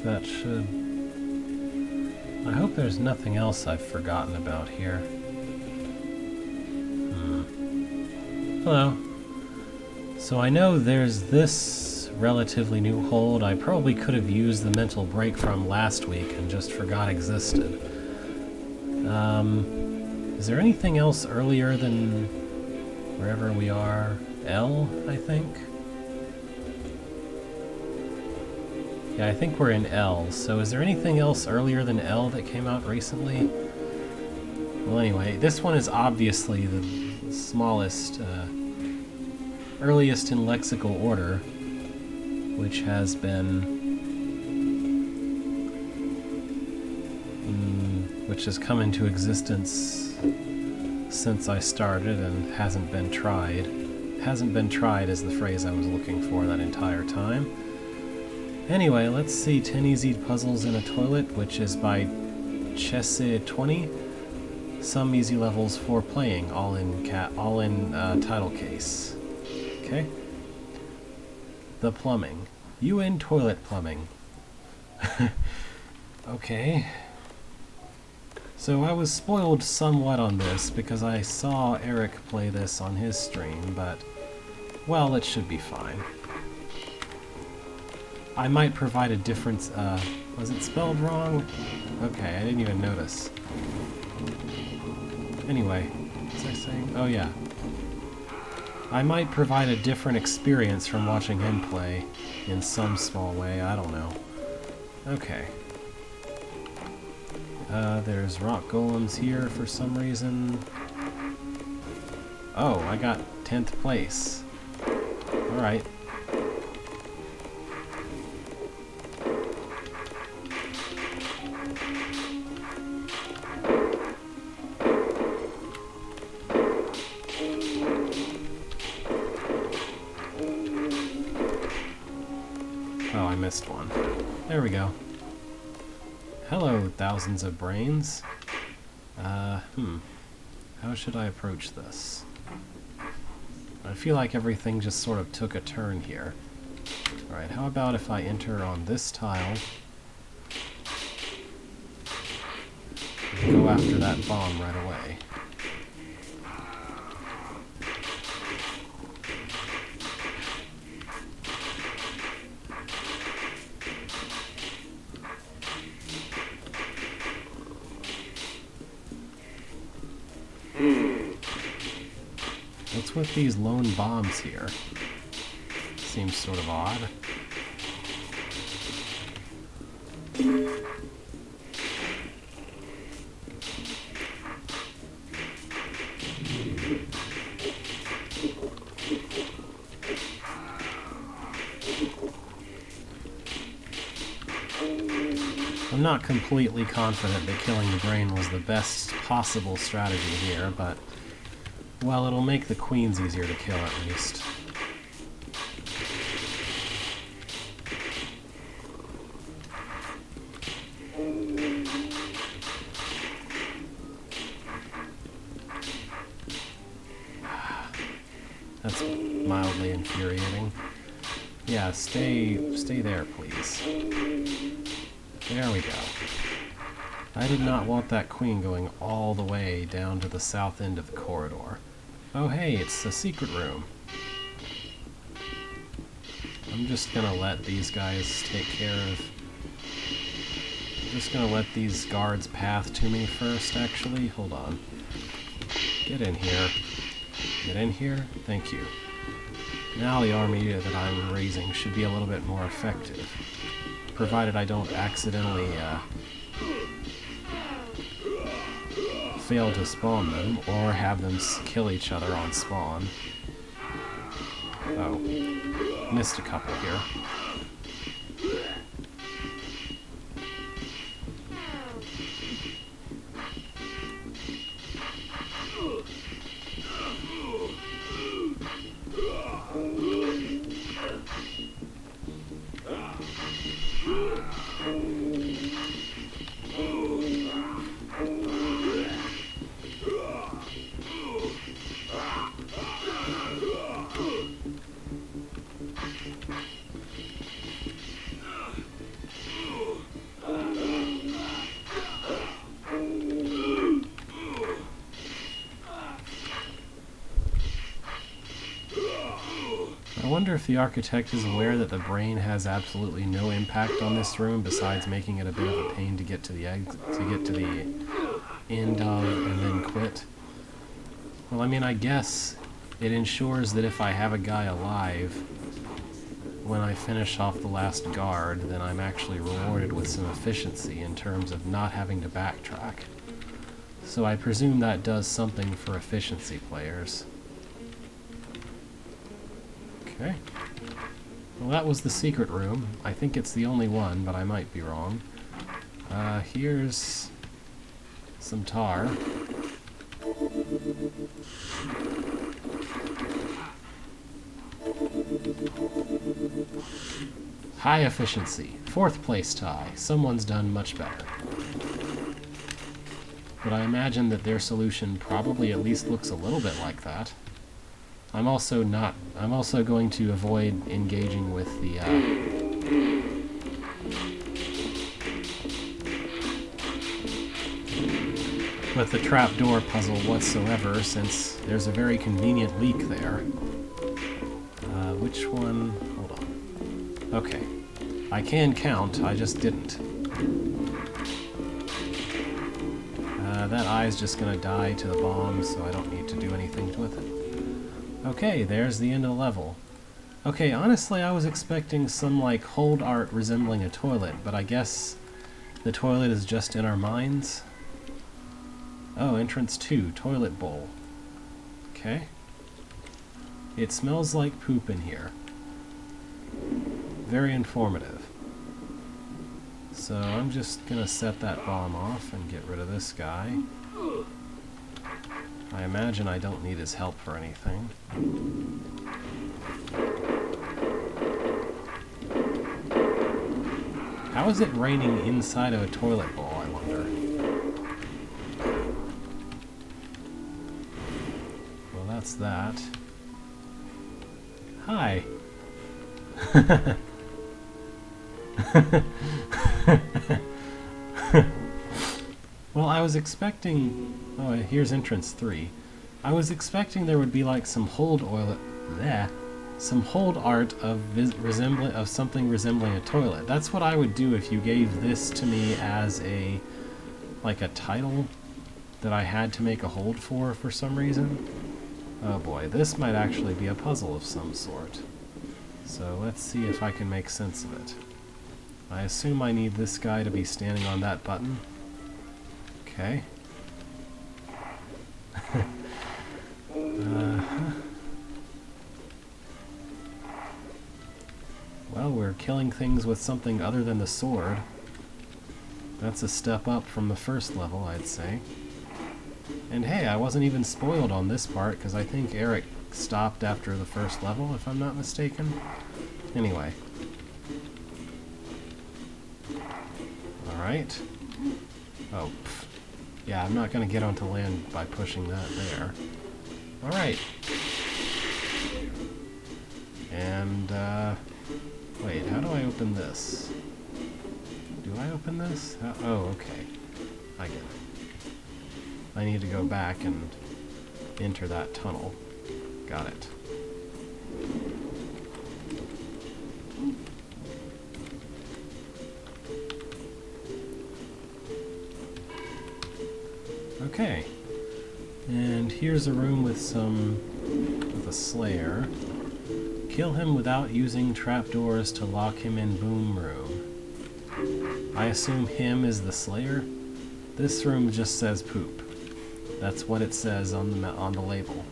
that should... I hope there's nothing else I've forgotten about here. Hello. So I know there's this relatively new hold I probably could have used the mental break from last week and just forgot existed. Is there anything else earlier than wherever we are? L, I think? Yeah, I think we're in L. So is there anything else earlier than L that came out recently? Well, anyway, this one is obviously the smallest, earliest in lexical order, which has been... which has come into existence since I started and hasn't been tried. Hasn't been tried is the phrase I was looking for that entire time. Anyway, let's see 10 Easy Puzzles in a Toilet, which is by Chesse20. Some easy levels for playing, all in title case. Okay. The plumbing. You in toilet plumbing. Okay. So I was spoiled somewhat on this because I saw Eric play this on his stream, but, well, it should be fine. I might provide a different, was it spelled wrong? Okay, I didn't even notice. Anyway, what was I saying? Oh yeah. I might provide a different experience from watching him play, in some small way, I don't know. Okay. There's rock golems here for some reason. Oh, I got 10th place. Alright. Oh, I missed one. There we go. Hello, thousands of brains. How should I approach this? I feel like everything just sort of took a turn here. Alright, how about if I enter on this tile and go after that bomb right away? What's with these lone bombs here? Seems sort of odd. I'm not completely confident that killing the brain was the best possible strategy here, but, well, it'll make the queens easier to kill at least. That's mildly infuriating. Yeah, stay there, please. There we go. I did not want that queen going all the way down to the south end of the corridor. Oh hey, it's a secret room. I'm just gonna let these guys take care of... I'm just gonna let these guards path to me first, actually. Hold on. Get in here. Get in here. Thank you. Now the army that I'm raising should be a little bit more effective. Provided I don't accidentally, fail to spawn them, or have them kill each other on spawn. Oh. Missed a couple here. wonder if the architect is aware that the brain has absolutely no impact on this room besides making it a bit of a pain to get to the end of and then quit. Well, I mean, I guess it ensures that if I have a guy alive when I finish off the last guard, then I'm actually rewarded with some efficiency in terms of not having to backtrack. So I presume that does something for efficiency players. Okay. Well, that was the secret room. I think it's the only one, but I might be wrong. Here's some tar. High efficiency. 4th place tie. Someone's done much better. But I imagine that their solution probably at least looks a little bit like that. I'm also going to avoid engaging with the trapdoor puzzle whatsoever, since there's a very convenient leak there. Which one? Hold on. Okay. I can count, I just didn't. That eye's just gonna die to the bomb, so I don't need to do anything with it. Okay, there's the end of the level. Okay, honestly, I was expecting some, like, hold art resembling a toilet, but I guess the toilet is just in our minds. Oh, entrance 2, toilet bowl. Okay. It smells like poop in here. Very informative. So I'm just gonna set that bomb off and get rid of this guy. I imagine I don't need his help for anything. How is it raining inside of a toilet bowl, I wonder? Well, that's that. Hi. Well, I was expecting... Oh, here's entrance 3. I was expecting there would be like some hold art of something resembling a toilet. That's what I would do if you gave this to me as a title that I had to make a hold for some reason. Oh boy, this might actually be a puzzle of some sort. So let's see if I can make sense of it. I assume I need this guy to be standing on that button. Okay. Well, we're killing things with something other than the sword. That's a step up from the first level, I'd say. And hey, I wasn't even spoiled on this part, because I think Eric stopped after the first level, if I'm not mistaken. Anyway. Alright. Oh, pff. Yeah, I'm not going to get onto land by pushing that there. Alright. And, wait, how do I open this? Do I open this? Oh, okay. I get it. I need to go back and enter that tunnel. Got it. Okay. And here's a room with a slayer. Kill him without using trapdoors to lock him in boom room. I assume him is the slayer. This room just says poop. That's what it says on the label.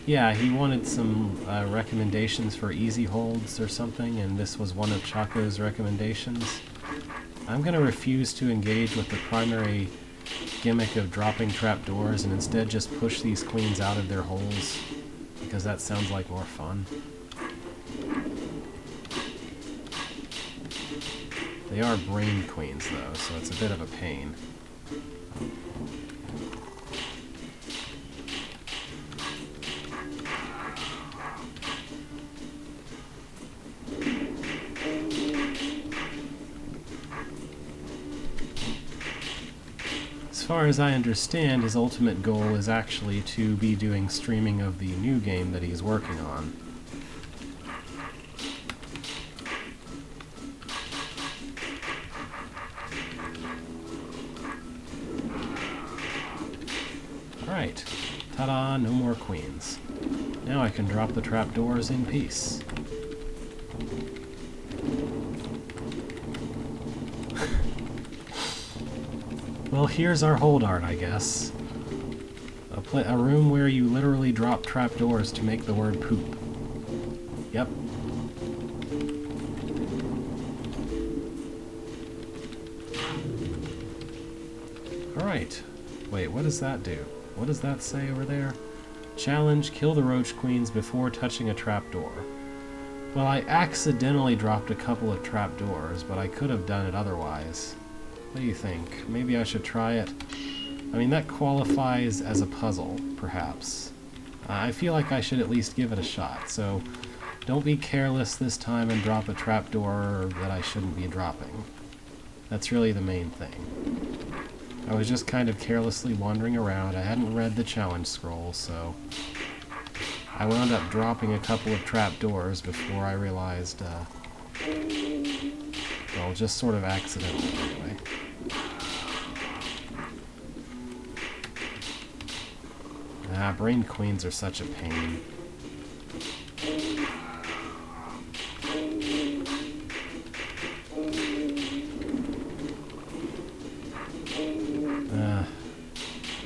Yeah, he wanted some recommendations for easy holds or something, and this was one of Chaco's recommendations. I'm going to refuse to engage with the primary gimmick of dropping trapdoors and instead just push these queens out of their holes, because that sounds like more fun. They are brain queens though, so it's a bit of a pain. far as I understand, his ultimate goal is actually to be doing streaming of the new game that he's working on. Alright. Ta-da, no more queens. Now I can drop the trapdoors in peace. Well, here's our hold art, I guess. A room where you literally drop trapdoors to make the word poop. Yep. Alright. Wait, what does that do? What does that say over there? Challenge, kill the roach queens before touching a trapdoor. Well, I accidentally dropped a couple of trapdoors, but I could have done it otherwise. What do you think? Maybe I should try it? I mean, that qualifies as a puzzle, perhaps. I feel like I should at least give it a shot, so don't be careless this time and drop a trapdoor that I shouldn't be dropping. That's really the main thing. I was just kind of carelessly wandering around. I hadn't read the challenge scroll, so I wound up dropping a couple of trapdoors before I realized, well, just sort of accidentally anyway. Brain queens are such a pain.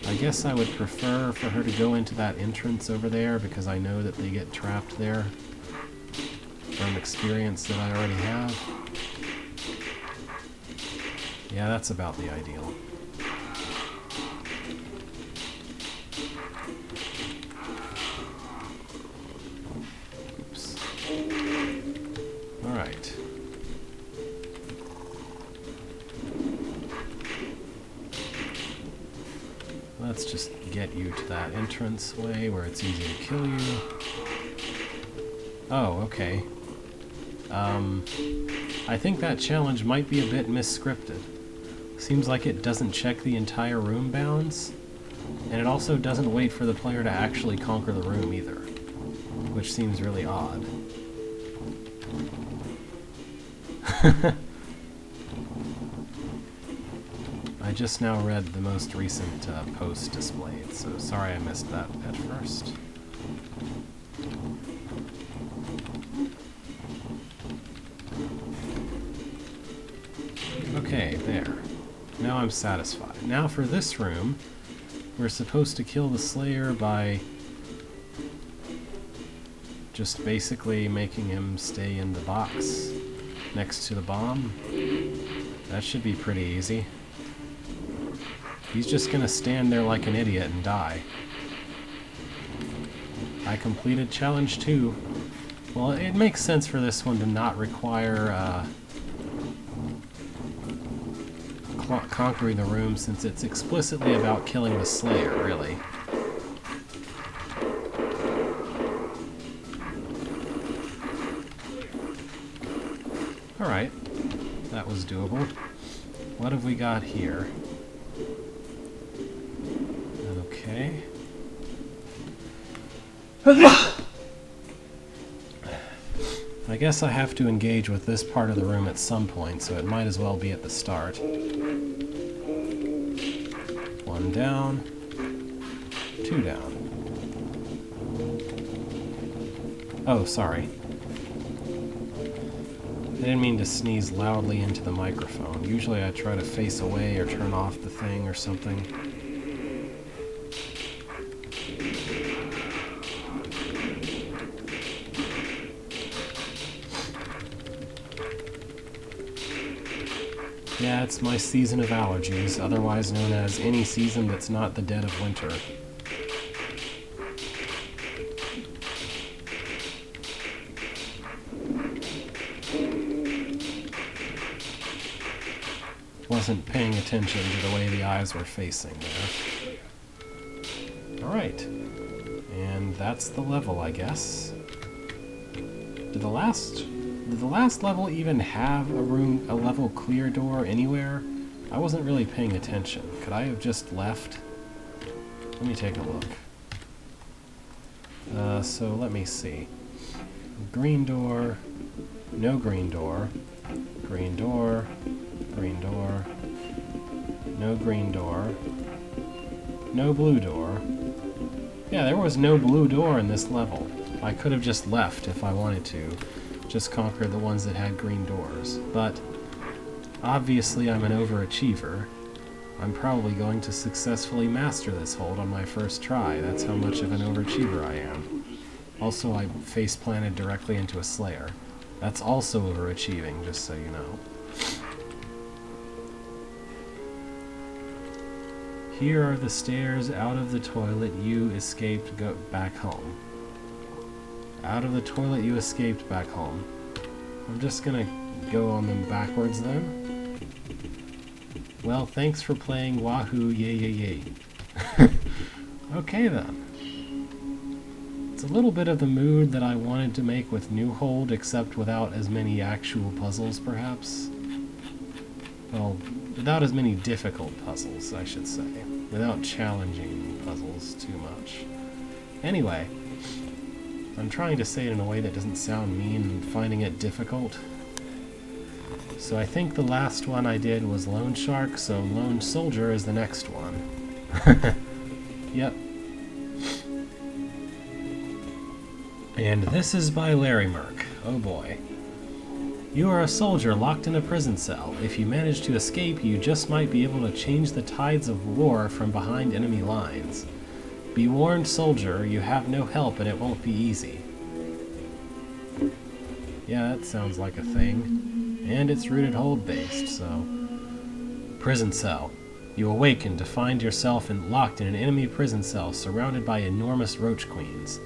I guess I would prefer for her to go into that entrance over there because I know that they get trapped there from experience that I already have. Yeah, that's about the ideal. Oops. Alright. Let's just get you to that entrance way where it's easy to kill you. Oh, okay. I think that challenge might be a bit misscripted. Seems like it doesn't check the entire room bounds, and it also doesn't wait for the player to actually conquer the room either, which seems really odd. I just now read the most recent post displayed, so sorry I missed that at first. Okay, there. Now I'm satisfied. Now for this room, we're supposed to kill the Slayer by just basically making him stay in the box next to the bomb. That should be pretty easy. He's just gonna stand there like an idiot and die. I completed challenge 2. Well, it makes sense for this one to not require conquering the room, since it's explicitly about killing the Slayer, really. Alright, that was doable. What have we got here? Okay. I guess I have to engage with this part of the room at some point, so it might as well be at the start. One down. 2 down. Oh, sorry. I didn't mean to sneeze loudly into the microphone. Usually I try to face away or turn off the thing or something. Yeah, it's my season of allergies, otherwise known as any season that's not the dead of winter. Wasn't paying attention to the way the eyes were facing there. Alright. And that's the level, I guess. Did the last level even have a level clear door anywhere? I wasn't really paying attention. Could I have just left? Let me take a look. So let me see. Green door, no green door, green door, green door, no green door, no blue door. Yeah, there was no blue door in this level. I could have just left if I wanted to, just conquer the ones that had green doors. But obviously I'm an overachiever. I'm probably going to successfully master this hold on my first try. That's how much of an overachiever I am. Also, I face-planted directly into a Slayer. That's also overachieving, just so you know. Here are the stairs out of the toilet you escaped back home. Out of the toilet you escaped back home. I'm just gonna go on them backwards then. Well, thanks for playing Wahoo Yay Yay Yay. Okay then. It's a little bit of the mood that I wanted to make with New Hold, except without as many actual puzzles, perhaps. Well, without as many difficult puzzles, I should say. Without challenging puzzles too much. Anyway, I'm trying to say it in a way that doesn't sound mean and finding it difficult. So I think the last one I did was Lone Shark, so Lone Soldier is the next one. Yep. And this is by Larry Merck. Oh boy. You are a soldier locked in a prison cell. If you manage to escape, you just might be able to change the tides of war from behind enemy lines. Be warned, soldier, you have no help and it won't be easy. Yeah, that sounds like a thing. And it's rooted hold based, so... Prison cell. You awaken to find yourself locked in an enemy prison cell surrounded by enormous roach queens.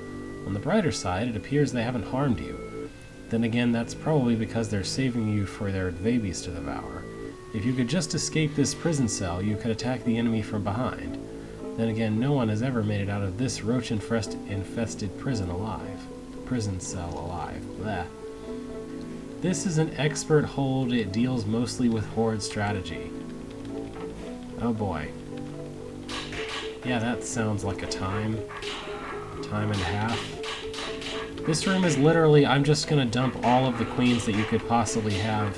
On the brighter side, it appears they haven't harmed you. Then again, that's probably because they're saving you for their babies to devour. If you could just escape this prison cell, you could attack the enemy from behind. Then again, no one has ever made it out of this roach-infested prison alive. Prison cell alive. Bleh. This is an expert hold. It deals mostly with horde strategy. Oh boy. Yeah, that sounds like a time and a half. This room is literally, I'm just gonna dump all of the queens that you could possibly have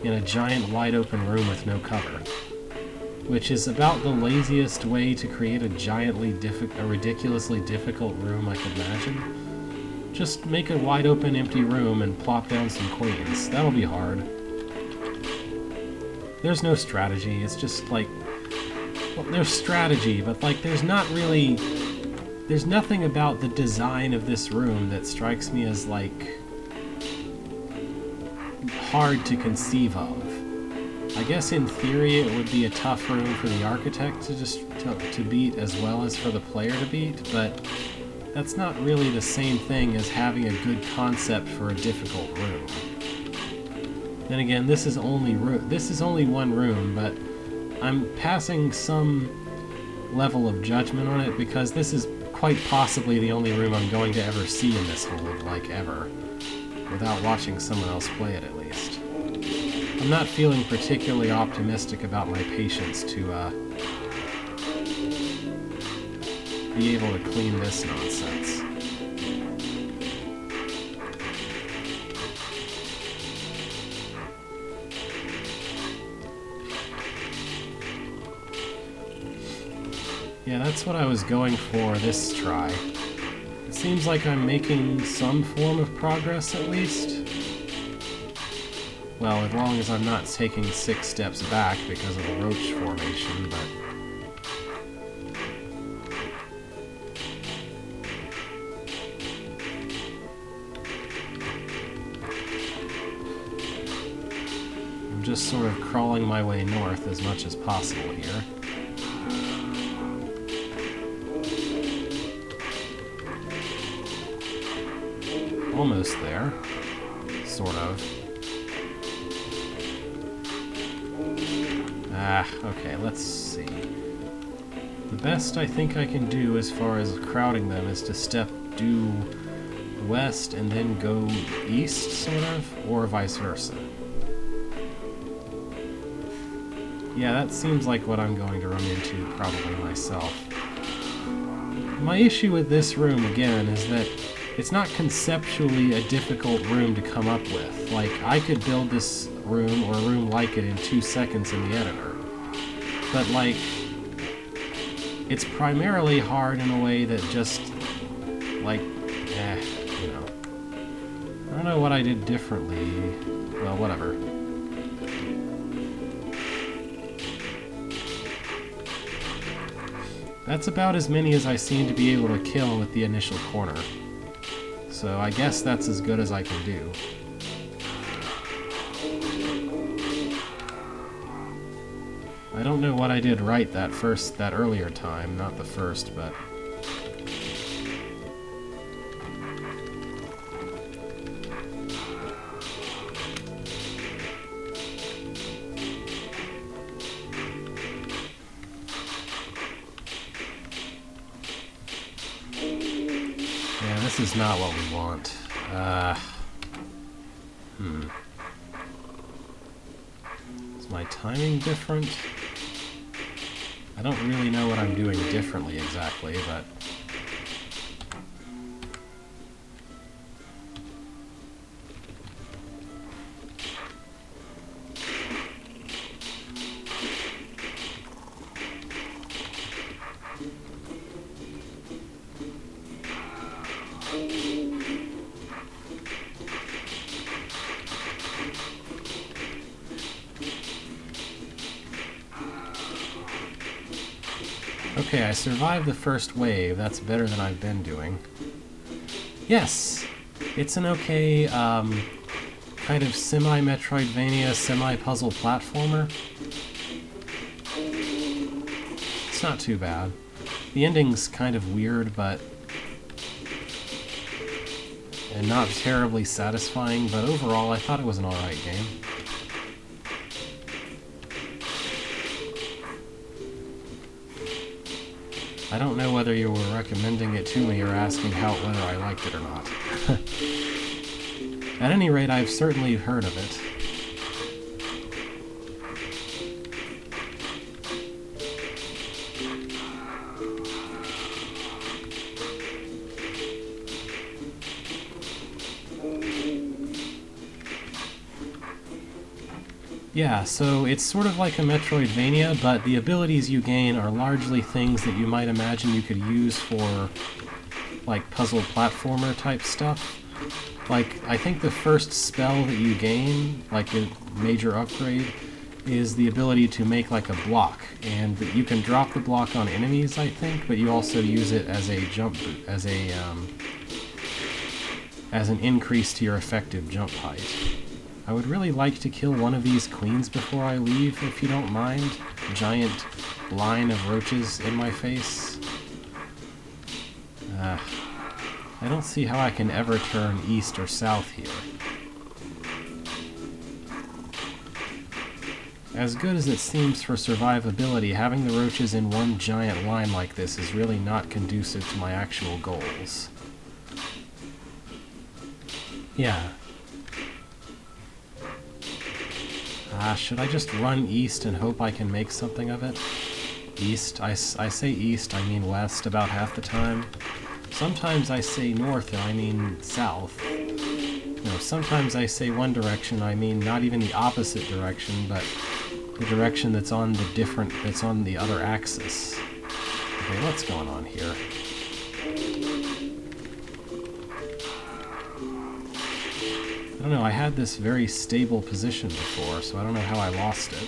in a giant wide open room with no cover. Which is about the laziest way to create a ridiculously difficult room I could imagine. Just make a wide open empty room and plop down some queens. That'll be hard. There's no strategy, it's just like... Well, there's strategy, but like there's not really... There's nothing about the design of this room that strikes me as, like, hard to conceive of. I guess in theory it would be a tough room for the architect to beat as well as for the player to beat, but that's not really the same thing as having a good concept for a difficult room. Then again, this is only one room, but I'm passing some level of judgment on it because this is quite possibly the only room I'm going to ever see in this hold, like ever, without watching someone else play it at least. I'm not feeling particularly optimistic about my patience to be able to clean this nonsense. Yeah, that's what I was going for this try. It seems like I'm making some form of progress at least. Well, as long as I'm not taking 6 steps back because of the roach formation, but... I'm just sort of crawling my way north as much as possible here. Almost there. Sort of. Okay, let's see. The best I think I can do as far as crowding them is to step due west and then go east, sort of, or vice versa. Yeah, that seems like what I'm going to run into probably myself. My issue with this room, again, is that it's not conceptually a difficult room to come up with. Like, I could build this room or a room like it in 2 seconds in the editor. But, like, it's primarily hard in a way that just, like, you know. I don't know what I did differently. Well, whatever. That's about as many as I seem to be able to kill with the initial corner. So I guess that's as good as I can do. I don't know what I did right that earlier time, not the first, but... Yeah, this is not what we want. Is my timing different? I don't really know what I'm doing differently exactly, but... Okay, I survived the first wave. That's better than I've been doing. Yes! It's an okay, kind of semi-Metroidvania, semi-puzzle platformer. It's not too bad. The ending's kind of weird, but... and not terribly satisfying, but overall I thought it was an alright game. I don't know whether you were recommending it to me or asking whether I liked it or not. At any rate, I've certainly heard of it. Yeah, so it's sort of like a Metroidvania, but the abilities you gain are largely things that you might imagine you could use for, like, puzzle platformer type stuff. Like, I think the first spell that you gain, like a major upgrade, is the ability to make, like, a block. And you can drop the block on enemies, I think, but you also use it as a jump boot, as an increase to your effective jump height. I would really like to kill one of these queens before I leave, if you don't mind. A giant line of roaches in my face. I don't see how I can ever turn east or south here. As good as it seems for survivability, having the roaches in one giant line like this is really not conducive to my actual goals. Yeah. Should I just run east and hope I can make something of it? East? I say east, I mean west about half the time. Sometimes I say north and I mean south. You know, sometimes I say one direction, I mean not even the opposite direction, but the direction that's on the other axis. Okay, what's going on here? I don't know, I had this very stable position before, so I don't know how I lost it.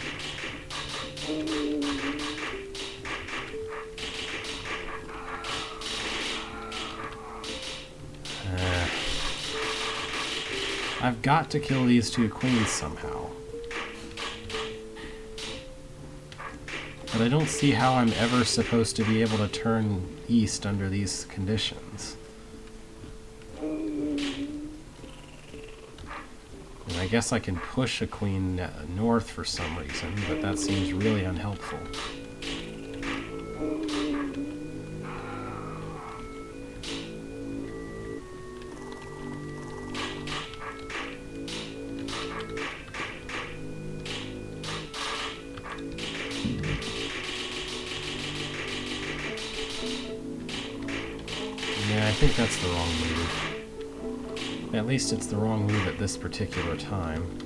I've got to kill these two queens somehow. But I don't see how I'm ever supposed to be able to turn east under these conditions. I guess I can push a queen north for some reason, but that seems really unhelpful. Yeah, I think that's the wrong move. At least it's the wrong move at this particular time.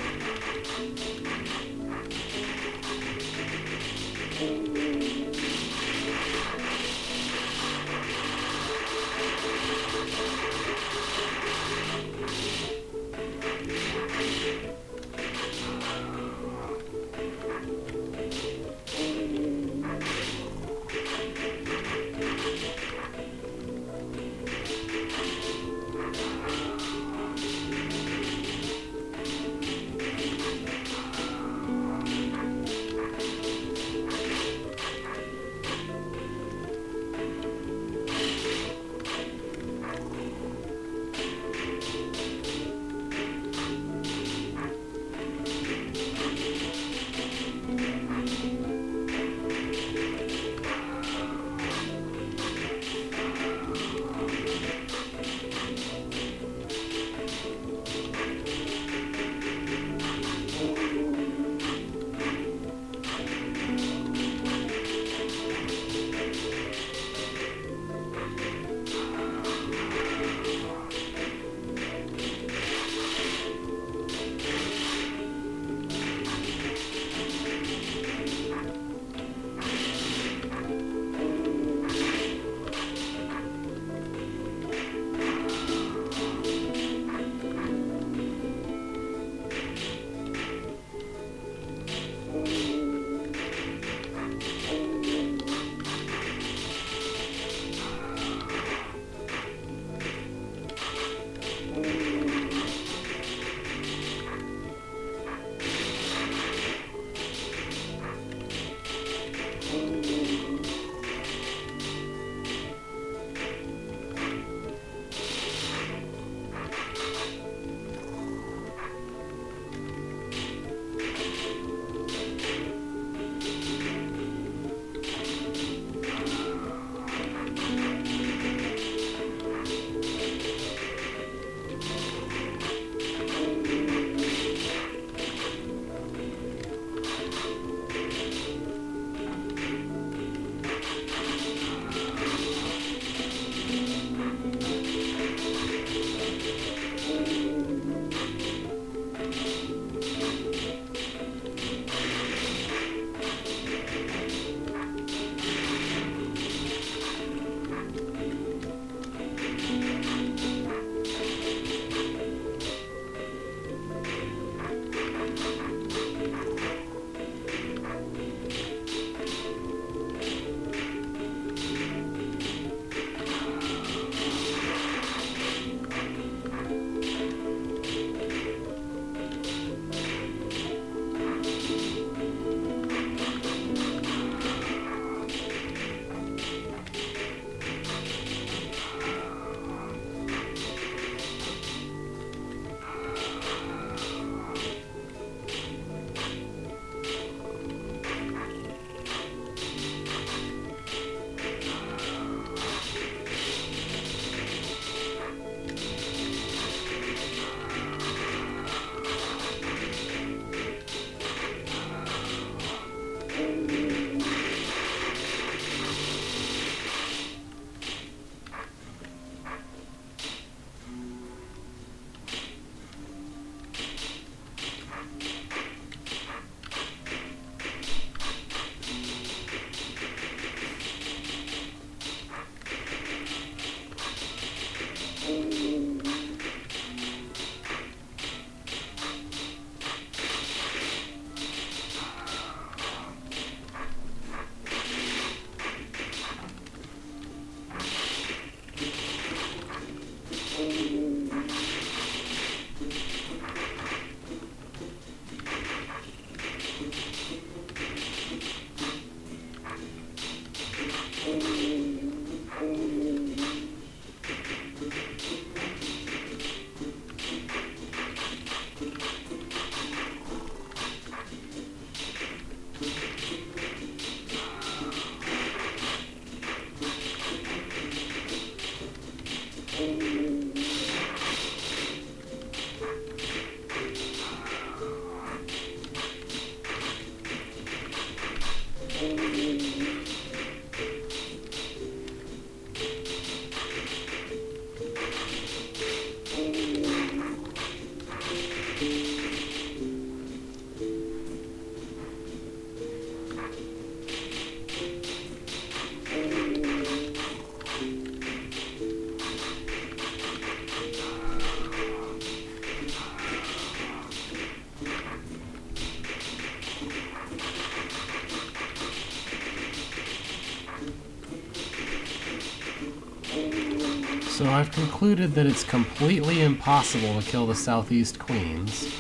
So I've concluded that it's completely impossible to kill the southeast queens,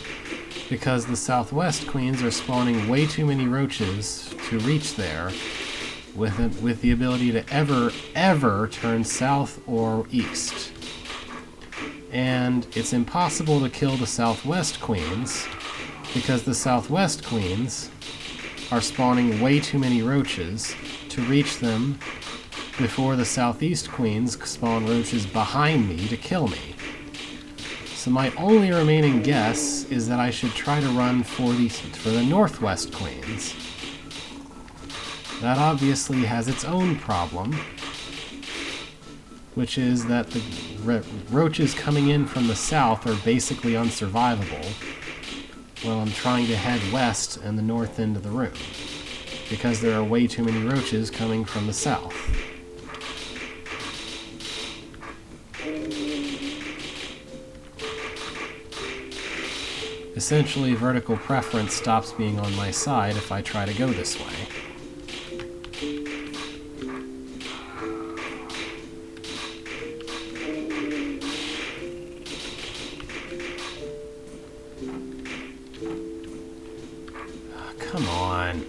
because the southwest queens are spawning way too many roaches to reach there with the ability to ever turn south or east. And it's impossible to kill the southwest queens because the southwest queens are spawning way too many roaches to reach them before the southeast queens spawn roaches behind me to kill me. So my only remaining guess is that I should try to run for the northwest queens. That obviously has its own problem, which is that the roaches coming in from the south are basically unsurvivable while I'm trying to head west and the north end of the room, because there are way too many roaches coming from the south. Essentially, vertical preference stops being on my side if I try to go this way. Oh, come on.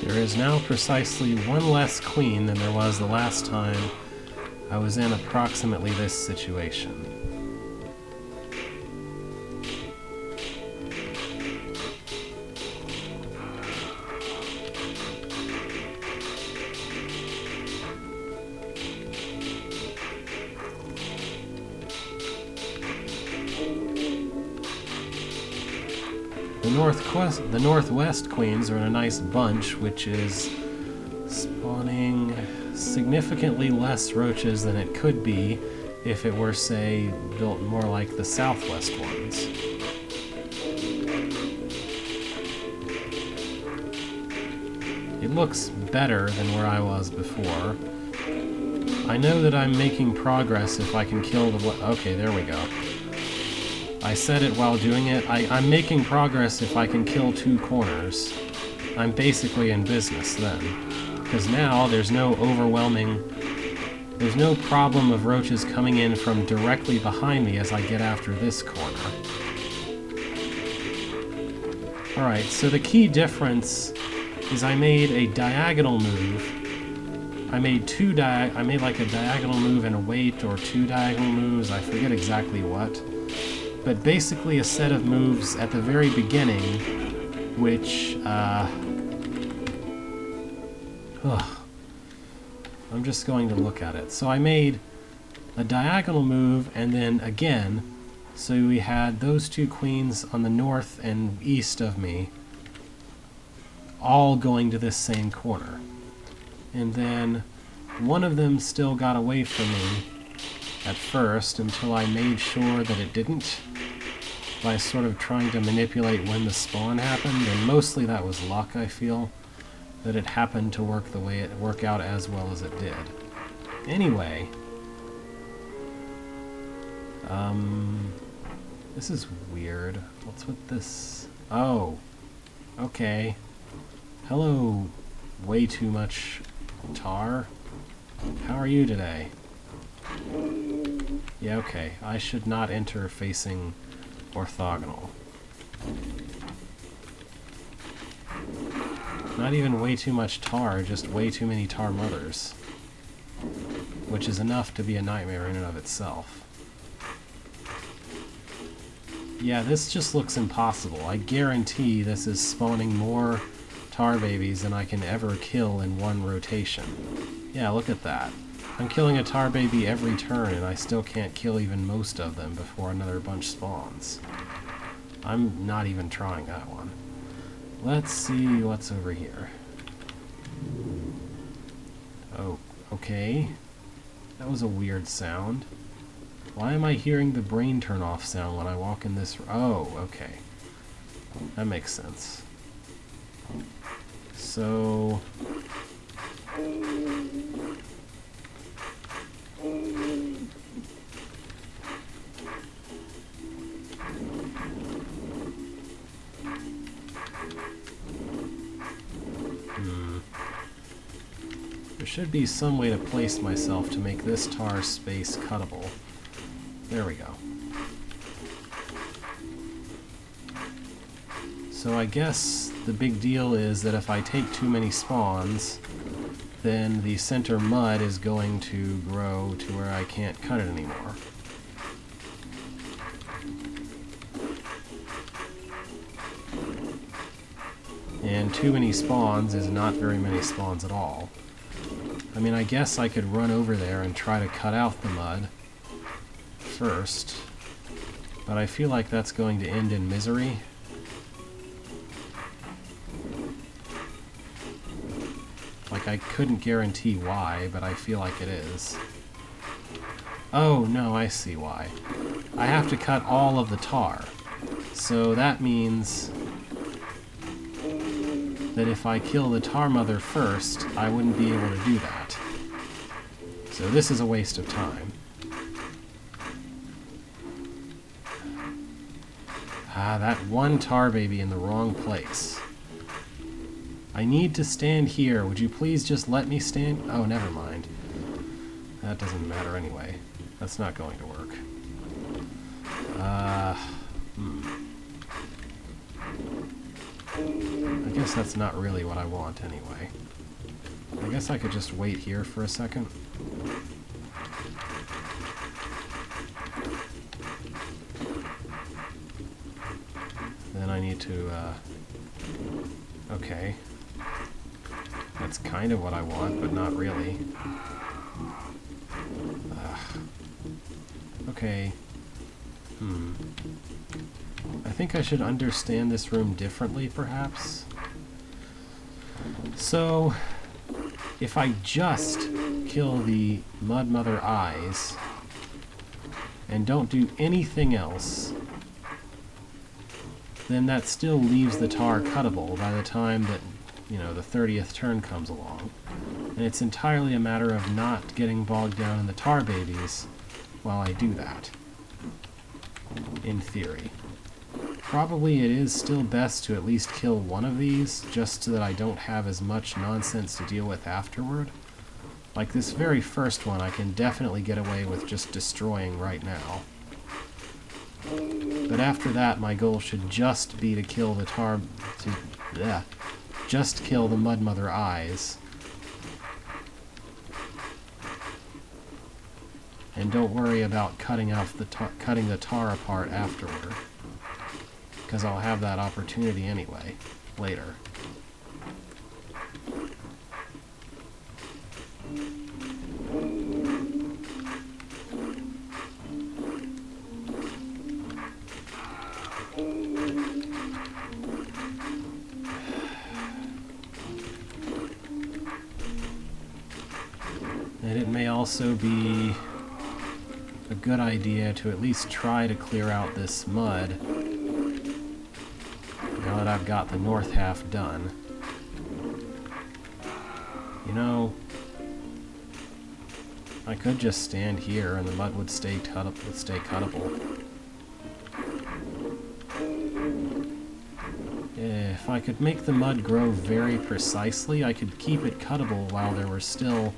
There is now precisely one less queen than there was the last time I was in approximately this situation. The northwest queens are in a nice bunch, which is spawning significantly less roaches than it could be if it were, say, built more like the southwest ones. It looks better than where I was before. I know that I'm making progress if I can kill the... Okay, there we go. I said it while doing it. I'm making progress if I can kill 2 corners. I'm basically in business then. because now there's no problem of roaches coming in from directly behind me as I get after this corner. Alright, so the key difference is I made a diagonal move. I made like a diagonal move and a wait, or two diagonal moves, I forget exactly what. But basically a set of moves at the very beginning, which, I'm just going to look at it. So I made a diagonal move, and then again, so we had those two queens on the north and east of me, all going to this same corner. And then one of them still got away from me at first until I made sure that it didn't, by sort of trying to manipulate when the spawn happened, and mostly that was luck, I feel, that it happened to work out as well as it did. Anyway, this is weird. What's with this? Oh, okay. Hello, way too much tar. How are you today? Yeah, okay. I should not enter facing orthogonal. Not even way too much tar, just way too many tar mothers. Which is enough to be a nightmare in and of itself. Yeah, this just looks impossible. I guarantee this is spawning more tar babies than I can ever kill in one rotation. Yeah, look at that. I'm killing a tar baby every turn, and I still can't kill even most of them before another bunch spawns. I'm not even trying that one. Let's see what's over here. Oh, okay. That was a weird sound. Why am I hearing the brain turn off sound when I walk in this? Oh, okay. That makes sense. So... There should be some way to place myself to make this tar space cuttable. There we go. So I guess the big deal is that if I take too many spawns, then the center mud is going to grow to where I can't cut it anymore. And too many spawns is not very many spawns at all. I mean, I guess I could run over there and try to cut out the mud first, but I feel like that's going to end in misery. Like, I couldn't guarantee why, but I feel like it is. Oh, no, I see why. I have to cut all of the tar. So that means that if I kill the tar mother first, I wouldn't be able to do that. So this is a waste of time. Ah, that one tar baby in the wrong place. I need to stand here. Would you please just let me stand? Oh, never mind. That doesn't matter anyway. That's not going to work. I guess that's not really what I want anyway. I guess I could just wait here for a second. Then I need to, okay. That's kind of what I want, but not really. Okay. I think I should understand this room differently, perhaps. So, if I just kill the Mud Mother eyes and don't do anything else, then that still leaves the tar cuttable by the time that, you know, the 30th turn comes along. And it's entirely a matter of not getting bogged down in the tar babies while I do that. In theory. Probably it is still best to at least kill one of these, just so that I don't have as much nonsense to deal with afterward. Like this very first one, I can definitely get away with just destroying right now. But after that, my goal should just be to kill the just kill the Mud Mother eyes. And don't worry about cutting the tar apart afterward, because I'll have that opportunity anyway, later. And it may also be a good idea to at least try to clear out this mud now that I've got the north half done. You know, I could just stand here and the mud would stay cuttable. If I could make the mud grow very precisely, I could keep it cuttable while there were still...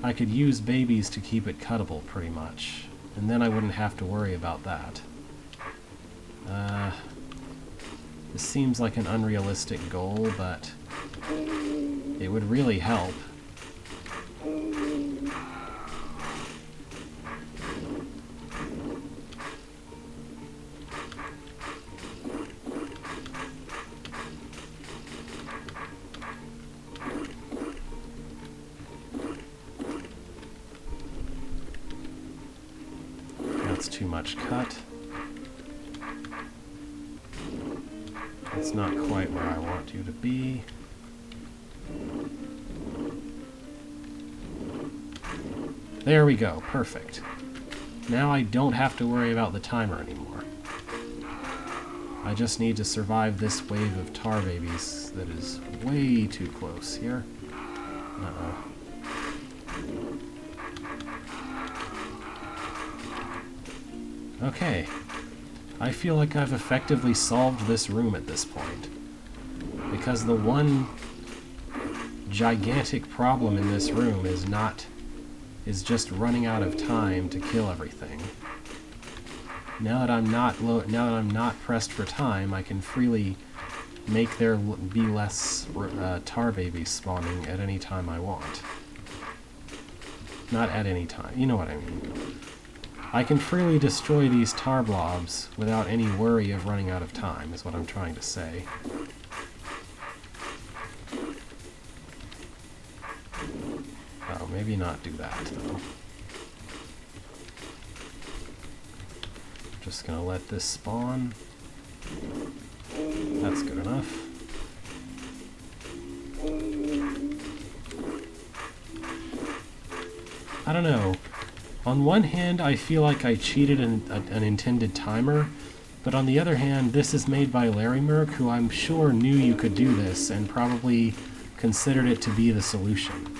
I could use babies to keep it cuttable, pretty much. And then I wouldn't have to worry about that. This seems like an unrealistic goal, but it would really help. That's too much cut. That's not quite where I want you to be. There we go, perfect. Now I don't have to worry about the timer anymore. I just need to survive this wave of tar babies that is way too close here. Uh-oh. Okay. I feel like I've effectively solved this room at this point. Because the one gigantic problem in this room is just running out of time to kill everything. Now that I'm not pressed for time, I can freely make there be less tar babies spawning at any time I want. Not at any time, you know what I mean. I can freely destroy these tar blobs without any worry of running out of time, is what I'm trying to say. Oh, maybe not do that, though. Just gonna let this spawn. That's good enough. I don't know. On one hand, I feel like I cheated an intended timer, but on the other hand, this is made by Larry Merck, who I'm sure knew you could do this and probably considered it to be the solution.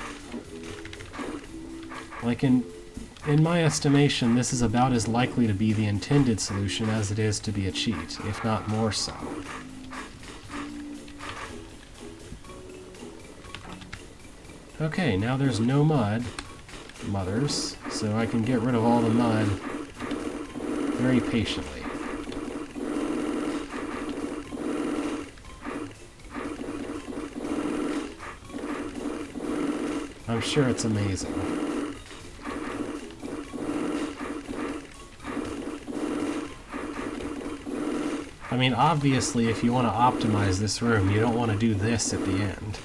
Like, in my estimation, this is about as likely to be the intended solution as it is to be a cheat, if not more so. Okay, now there's no mud. Mothers, so I can get rid of all the mud very patiently. I'm sure it's amazing. I mean, obviously, if you want to optimize this room, you don't want to do this at the end.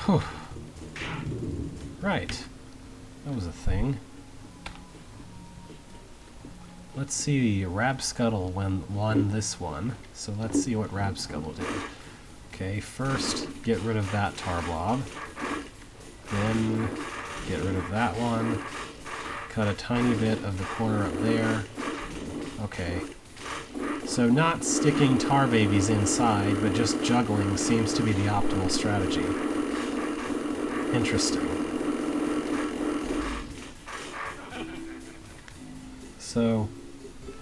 Whew. Right. That was a thing. let's see, Rabscuttle won this one, so let's see what Rabscuttle did. Okay, first get rid of that tar blob, then get rid of that one, cut a tiny bit of the corner up there. Okay, so not sticking tar babies inside, but just juggling seems to be the optimal strategy. Interesting. So,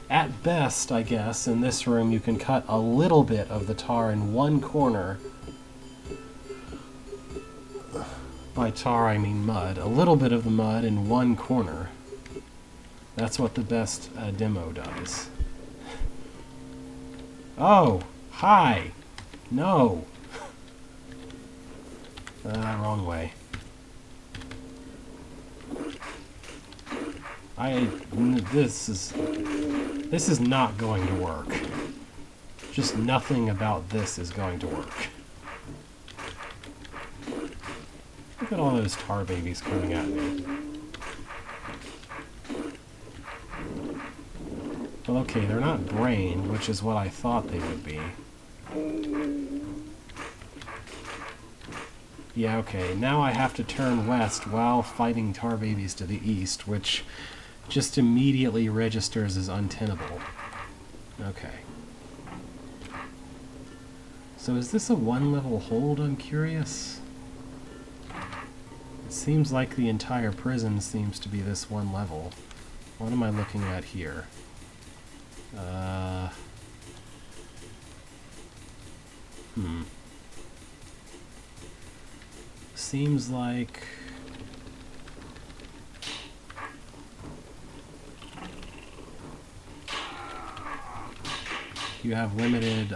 at best, I guess, in this room you can cut a little bit of the tar in one corner. By tar, I mean mud. A little bit of the mud in one corner. That's what the best demo does. Oh! Hi! No! Wrong way. This is not going to work. Just nothing about this is going to work. Look at all those tar babies coming at me. Well, okay, they're not brained, which is what I thought they would be. Yeah, okay, now I have to turn west while fighting tar babies to the east, which just immediately registers as untenable. Okay. So is this a one-level hold, I'm curious? It seems like the entire prison seems to be this one level. What am I looking at here? Seems like... you have limited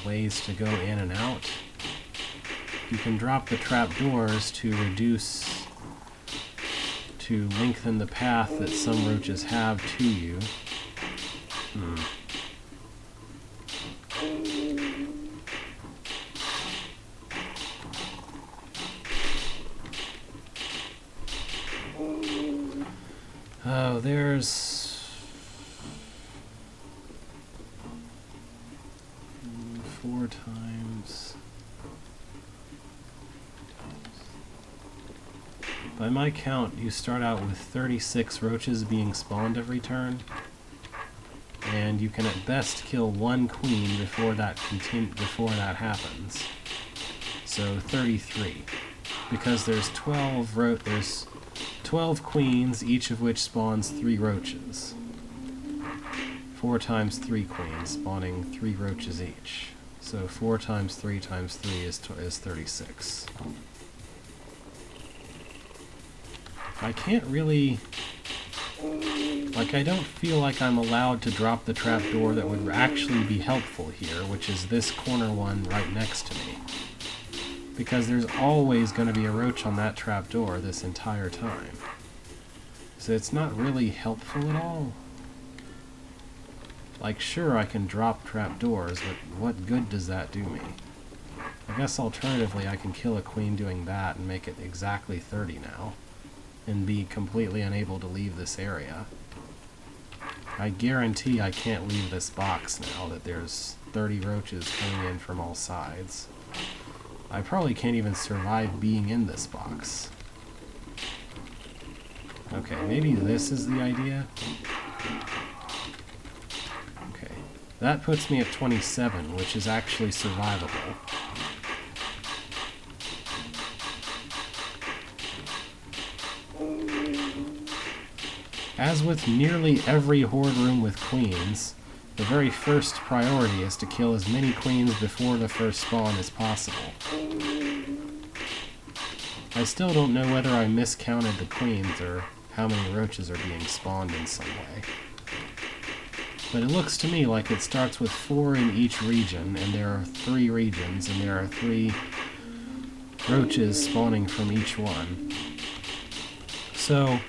ways to go in and out. You can drop the trapdoors to lengthen the path that some roaches have to you. Oh, there's 4 times. By my count, you start out with 36 roaches being spawned every turn, and you can at best kill 1 queen before that happens. So 33, because there's 12 queens, each of which spawns 3 roaches. 4 times 3 queens, spawning 3 roaches each. So 4 times 3 times 3 is 36. I can't really... like, I don't feel like I'm allowed to drop the trapdoor that would actually be helpful here, which is this corner one right next to me. Because there's always going to be a roach on that trapdoor this entire time. So it's not really helpful at all. Like, sure, I can drop trapdoors, but what good does that do me? I guess alternatively I can kill a queen doing that and make it exactly 30 now, and be completely unable to leave this area. I guarantee I can't leave this box now that there's 30 roaches coming in from all sides. I probably can't even survive being in this box. Okay, maybe this is the idea? Okay, that puts me at 27, which is actually survivable. As with nearly every horde room with queens, the very first priority is to kill as many queens before the first spawn as possible. I still don't know whether I miscounted the queens or how many roaches are being spawned in some way. But it looks to me like it starts with 4 in each region, and there are 3 regions, and there are 3 roaches spawning from each one. So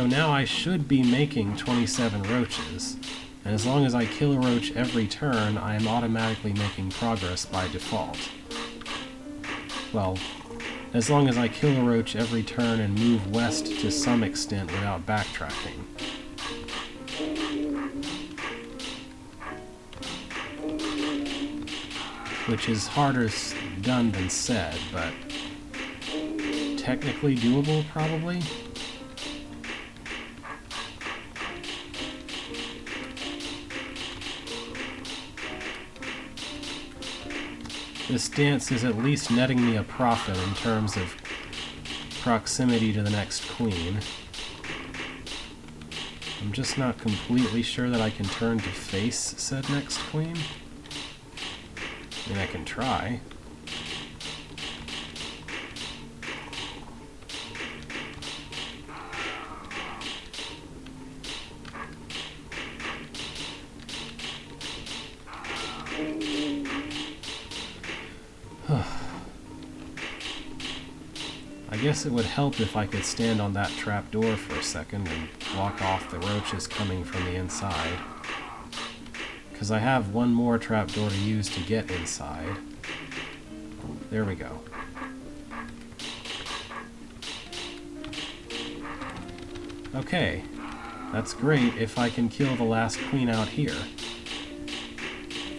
now I should be making 27 roaches, and as long as I kill a roach every turn, I am automatically making progress by default. Well, as long as I kill a roach every turn and move west to some extent without backtracking. which is harder done than said, but technically doable, probably. This dance is at least netting me a profit in terms of proximity to the next queen. I'm just not completely sure that I can turn to face said next queen. I mean, I can try. I guess it would help if I could stand on that trapdoor for a second and block off the roaches coming from the inside. Because I have one more trapdoor to use to get inside. There we go. Okay, that's great if I can kill the last queen out here.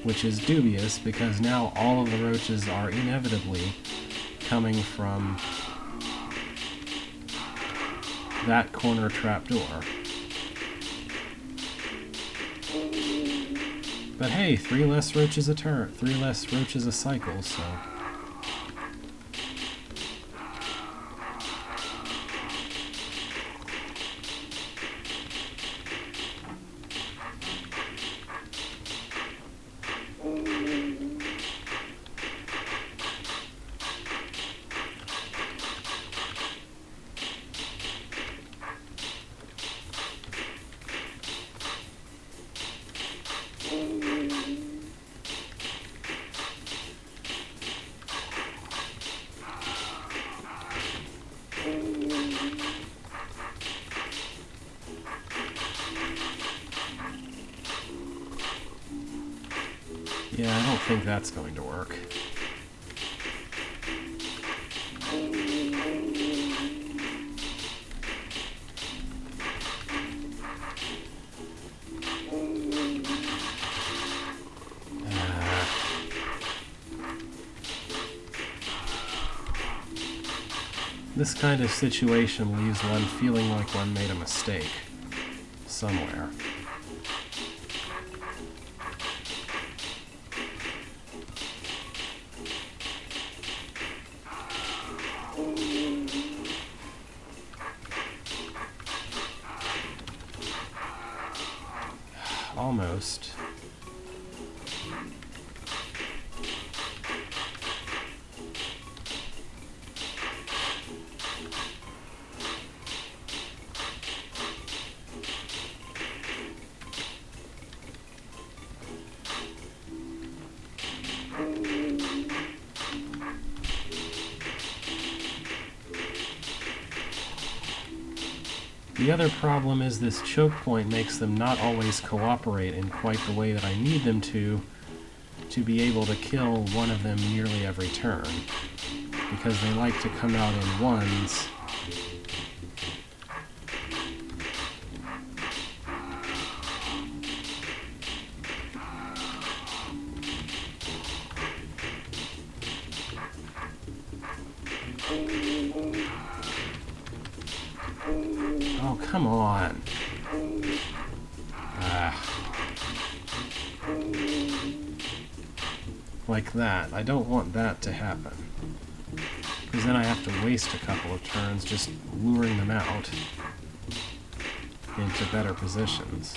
Which is dubious because now all of the roaches are inevitably coming from that corner trapdoor. But hey, 3 less roaches a turn, 3 less roaches a cycle, so... Yeah, I don't think that's going to work. This kind of situation leaves one feeling like one made a mistake somewhere. Almost. The other problem is this choke point makes them not always cooperate in quite the way that I need them to be able to kill one of them nearly every turn, because they like to come out in ones. Oh, come on. Like that. I don't want that to happen. Because then I have to waste a couple of turns just luring them out into better positions.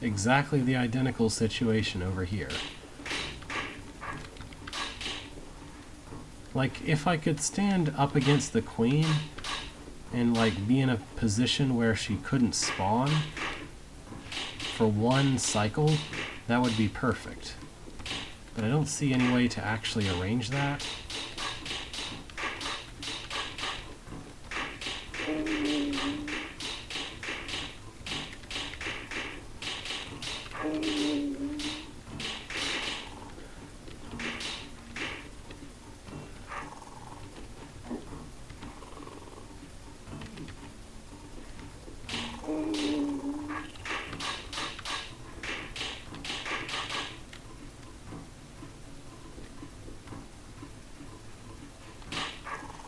exactly the identical situation over here. Like, if I could stand up against the queen and, like, be in a position where she couldn't spawn for one cycle, that would be perfect. But I don't see any way to actually arrange that.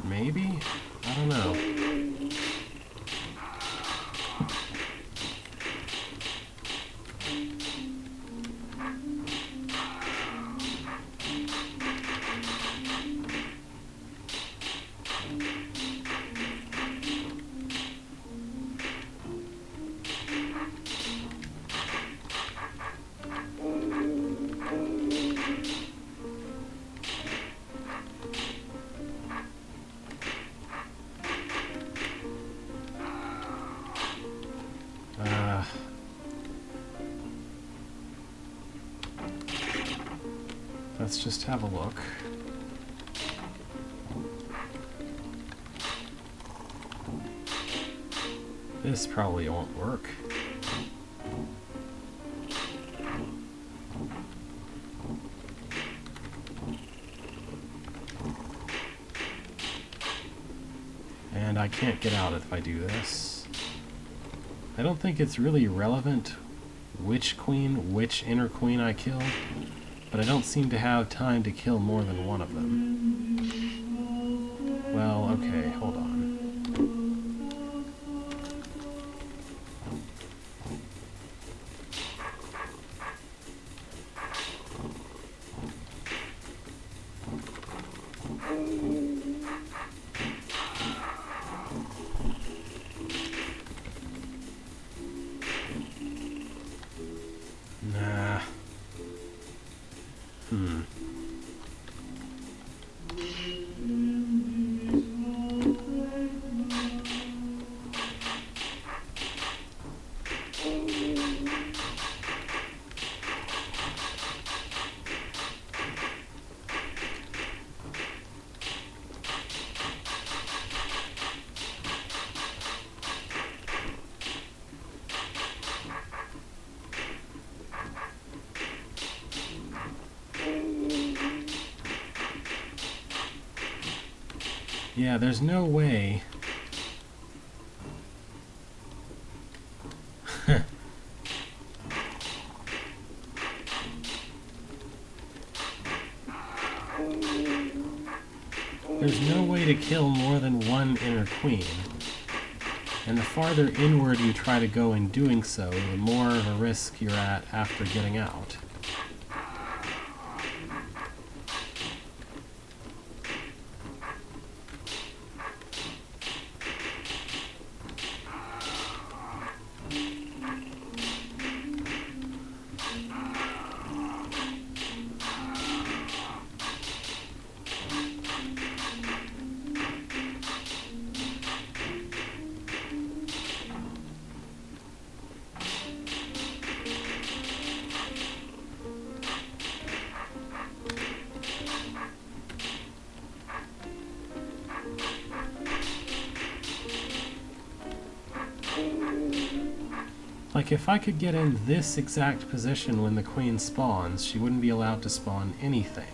Maybe? I don't know. Let's just have a look. This probably won't work. And I can't get out if I do this. I don't think it's really relevant which queen, which inner queen I kill, but I don't seem to have time to kill more than one of them. Well, okay, hold on. Nah. Yeah, there's no way. There's no way to kill more than one inner queen. And the farther inward you try to go in doing so, the more of a risk you're at after getting out. Like, if I could get in this exact position when the queen spawns, she wouldn't be allowed to spawn anything.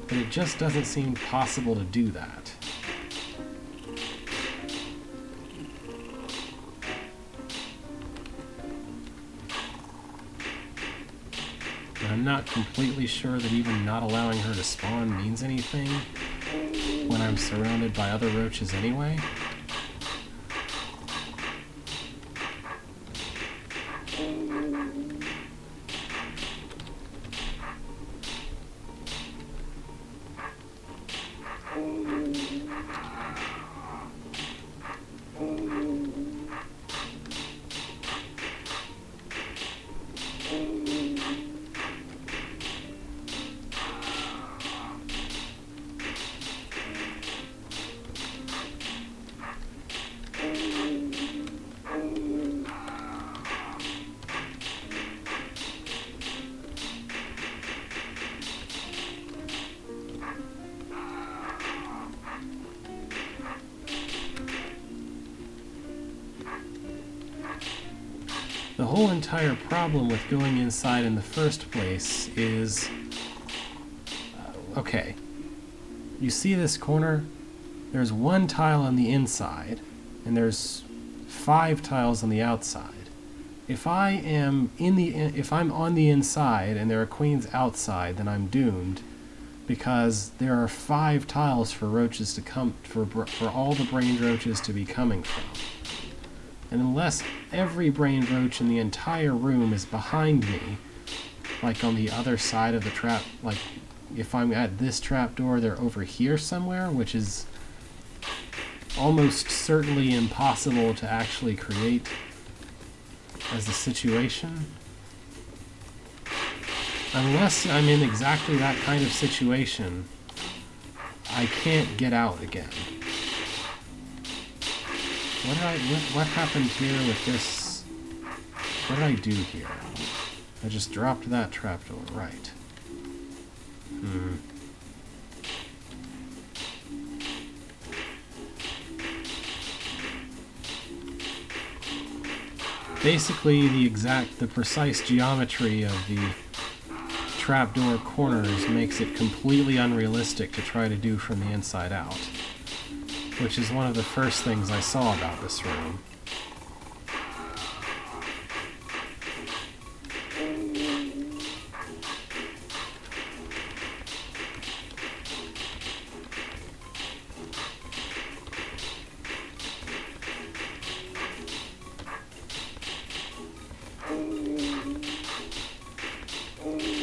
But it just doesn't seem possible to do that. And I'm not completely sure that even not allowing her to spawn means anything when I'm surrounded by other roaches anyway. whole entire problem with going inside in the first place is... okay. You see this corner? There's one tile on the inside, and there's 5 tiles on the outside. If I'm on the inside and there are queens outside, then I'm doomed, because there are 5 tiles for roaches to come for all the brained roaches to be coming from. And unless every brained roach in the entire room is behind me, like on the other side of the trap, like if I'm at this trapdoor, they're over here somewhere, which is almost certainly impossible to actually create as a situation. Unless I'm in exactly that kind of situation, I can't get out again. What happened here with this? What did I do here? I just dropped that trapdoor, right. Basically, the precise geometry of the trapdoor corners makes it completely unrealistic to try to do from the inside out, which is one of the first things I saw about this room.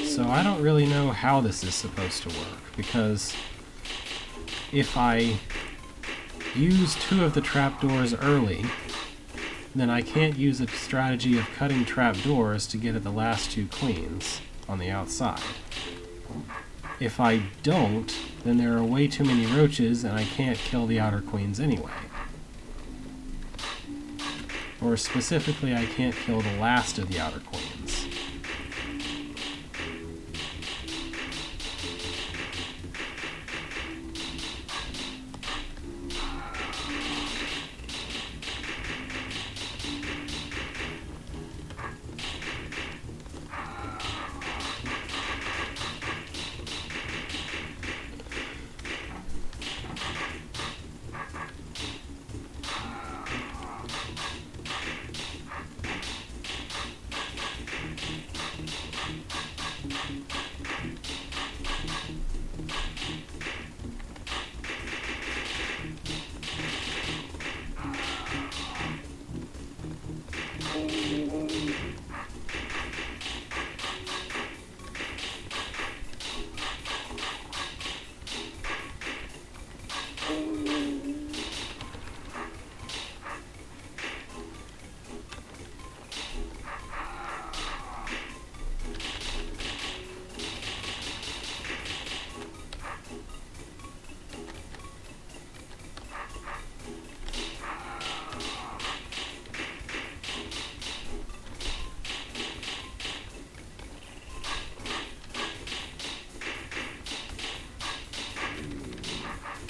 So I don't really know how this is supposed to work, because if I use 2 of the trapdoors early, then I can't use a strategy of cutting trapdoors to get at the last 2 queens on the outside. If I don't, then there are way too many roaches and I can't kill the outer queens anyway. Or specifically, I can't kill the last of the outer queens.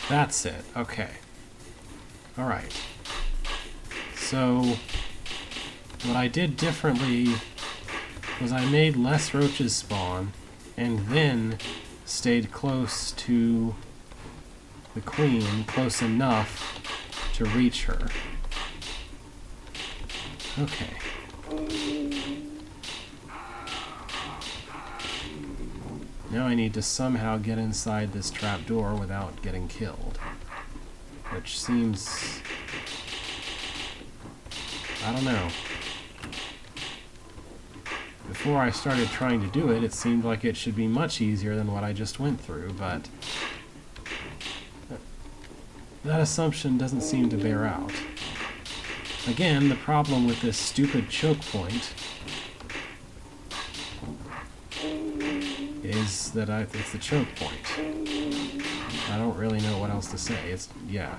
That's it. Okay. Alright. So, what I did differently was I made less roaches spawn, and then stayed close to the queen, close enough to reach her. Okay. Now I need to somehow get inside this trapdoor without getting killed. Which seems... I don't know. Before I started trying to do it, it seemed like it should be much easier than what I just went through, but... that assumption doesn't seem to bear out. Again, the problem with this stupid choke point is that it's the choke point. I don't really know what else to say. It's, yeah.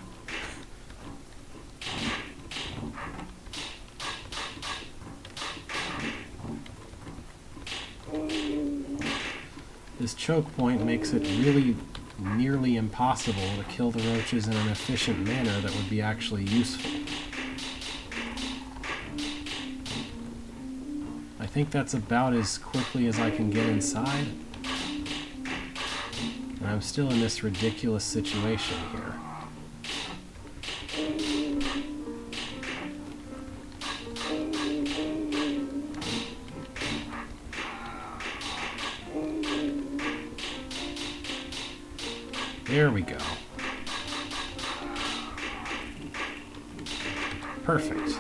This choke point makes it really nearly impossible to kill the roaches in an efficient manner that would be actually useful. think that's about as quickly as I can get inside. And I'm still in this ridiculous situation here. There we go. Perfect.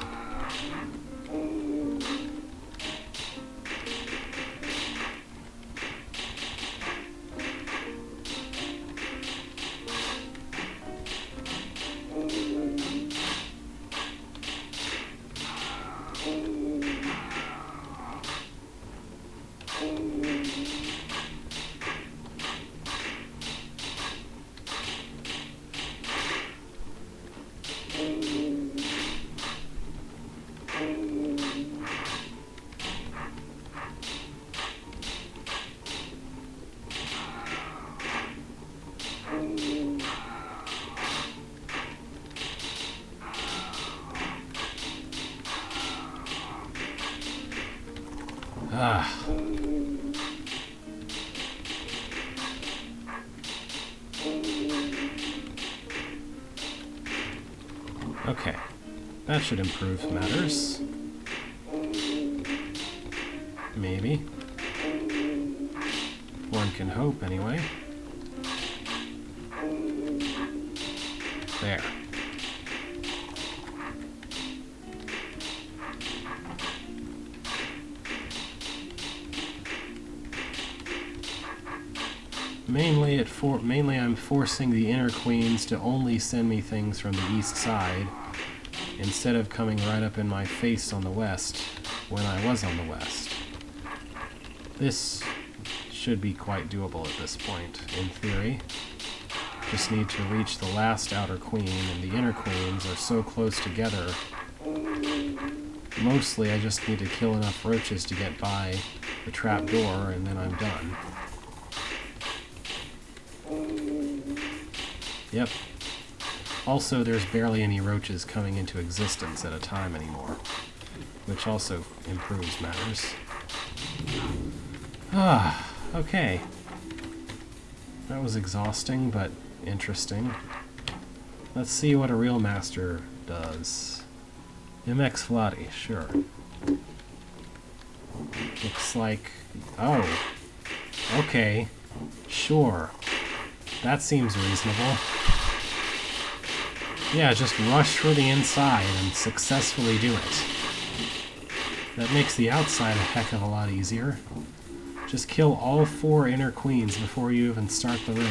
Ah. Okay. That should improve matters. Maybe. One can hope, anyway. There. Mainly I'm forcing the inner queens to only send me things from the east side, instead of coming right up in my face on the west, when I was on the west. This should be quite doable at this point, in theory. Just need to reach the last outer queen, and the inner queens are so close together. Mostly I just need to kill enough roaches to get by the trapdoor, and then I'm done. Yep. Also, there's barely any roaches coming into existence at a time anymore, which also improves matters. Ah, okay. That was exhausting, but interesting. Let's see what a real master does. MX Vladi, sure. Looks like... oh. Okay. Sure. That seems reasonable. Yeah, just rush for the inside and successfully do it. That makes the outside a heck of a lot easier. Just kill all 4 inner queens before you even start the ring.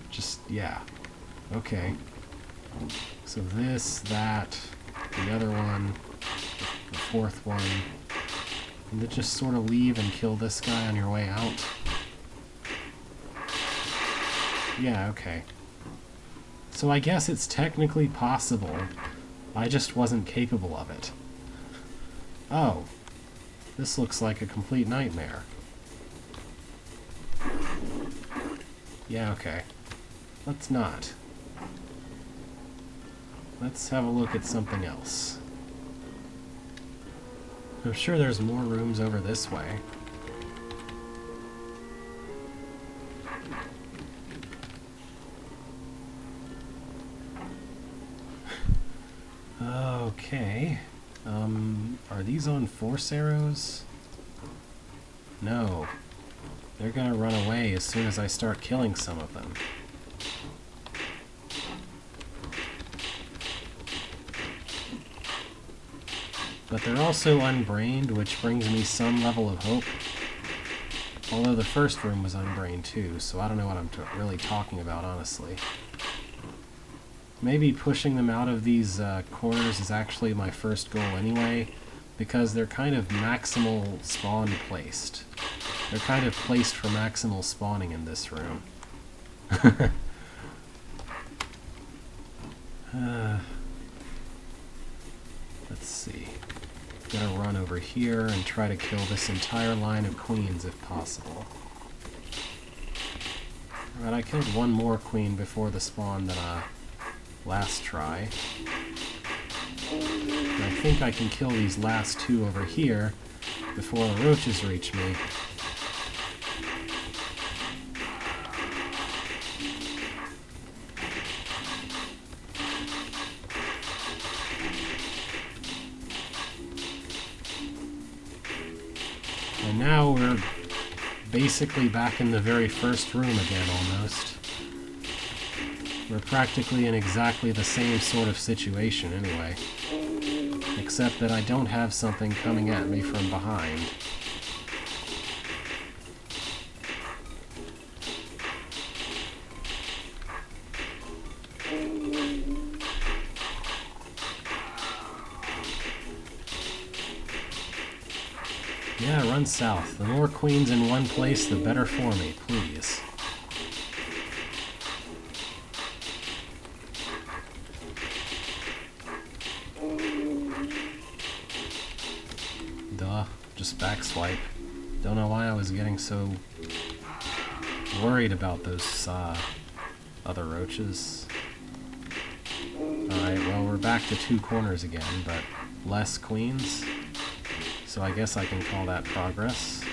Just, yeah. Okay. So this, that, the other one, the 4th one. And then just sort of leave and kill this guy on your way out. Yeah, okay. So I guess it's technically possible. I just wasn't capable of it. Oh. This looks like a complete nightmare. Yeah, okay. Let's not. Let's have a look at something else. I'm sure there's more rooms over this way. Okay. Are these on force arrows? No. They're gonna run away as soon as I start killing some of them. But they're also unbrained, which brings me some level of hope. Although the first room was unbrained too, so I don't know what I'm really talking about, honestly. Maybe pushing them out of these corners is actually my first goal anyway, because they're kind of maximal spawn placed. They're kind of placed for maximal spawning in this room. Let's see. Gotta run over here and try to kill this entire line of queens if possible. Alright, I killed one more queen before the spawn than last try. think I can kill these last two over here before the roaches reach me. And now we're basically back in the very first room again, almost. We're practically in exactly the same sort of situation anyway. Except that I don't have something coming at me from behind. Yeah, run south. The more queens in one place, the better for me, please. Duh, just backswipe. Don't know why I was getting so worried about those other roaches. Alright, well, we're back to 2 corners again, but less queens. So I guess I can call that progress.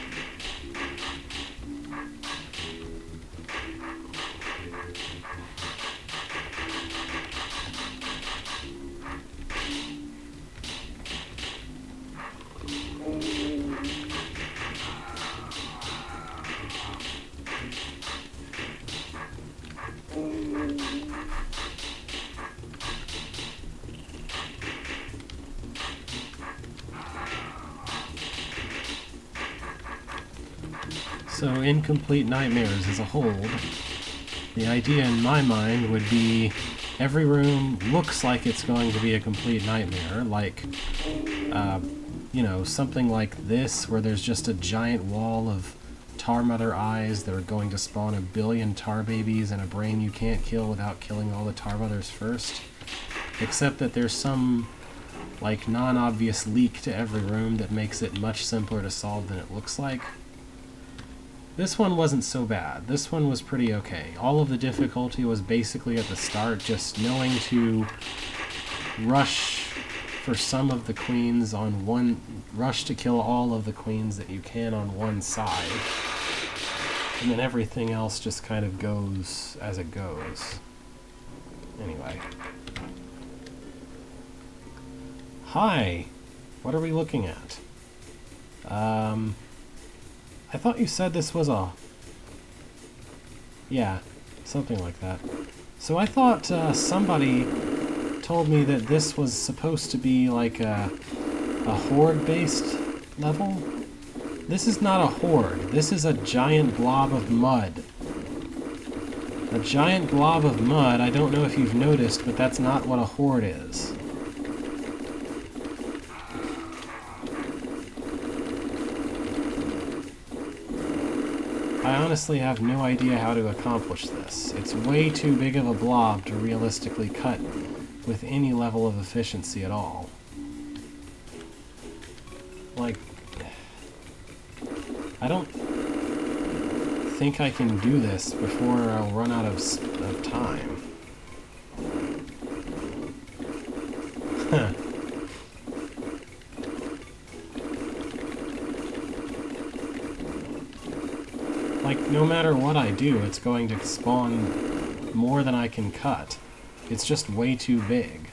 So, Incomplete Nightmares as a whole, the idea in my mind would be every room looks like it's going to be a complete nightmare, like, you know, something like this, where there's just a giant wall of tar mother eyes that are going to spawn a billion tar babies and a brain you can't kill without killing all the tar mothers first. Except that there's some, like, non-obvious leak to every room that makes it much simpler to solve than it looks like. This one wasn't so bad. This one was pretty okay. All of the difficulty was basically at the start, just knowing to rush for some of the queens on one... rush to kill all of the queens that you can on one side. And then everything else just kind of goes as it goes. Anyway. Hi! What are we looking at? I thought you said this was a... Yeah, something like that. So I thought somebody told me that this was supposed to be like a horde-based level. This is not a horde. This is a giant blob of mud. A giant blob of mud, I don't know if you've noticed, but that's not what a horde is. I honestly have no idea how to accomplish this. It's way too big of a blob to realistically cut with any level of efficiency at all. Like, I don't think I can do this before I'll run out of time. Huh. Like, no matter what I do, it's going to spawn more than I can cut. It's just way too big.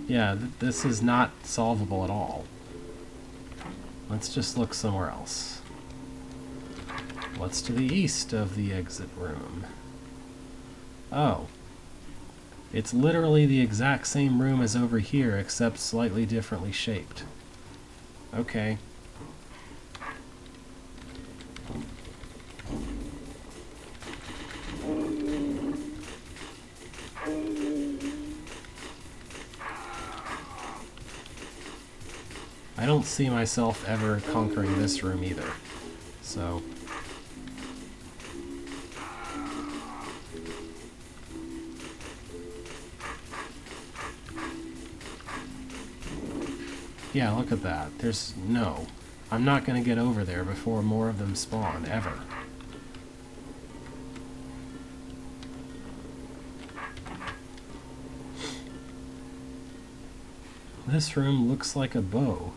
Yeah, this is not solvable at all. Let's just look somewhere else. What's to the east of the exit room? Oh. It's literally the exact same room as over here, except slightly differently shaped. Okay. I don't see myself ever conquering this room either, so... Yeah, look at that. There's no... I'm not going to get over there before more of them spawn, ever. This room looks like a bow.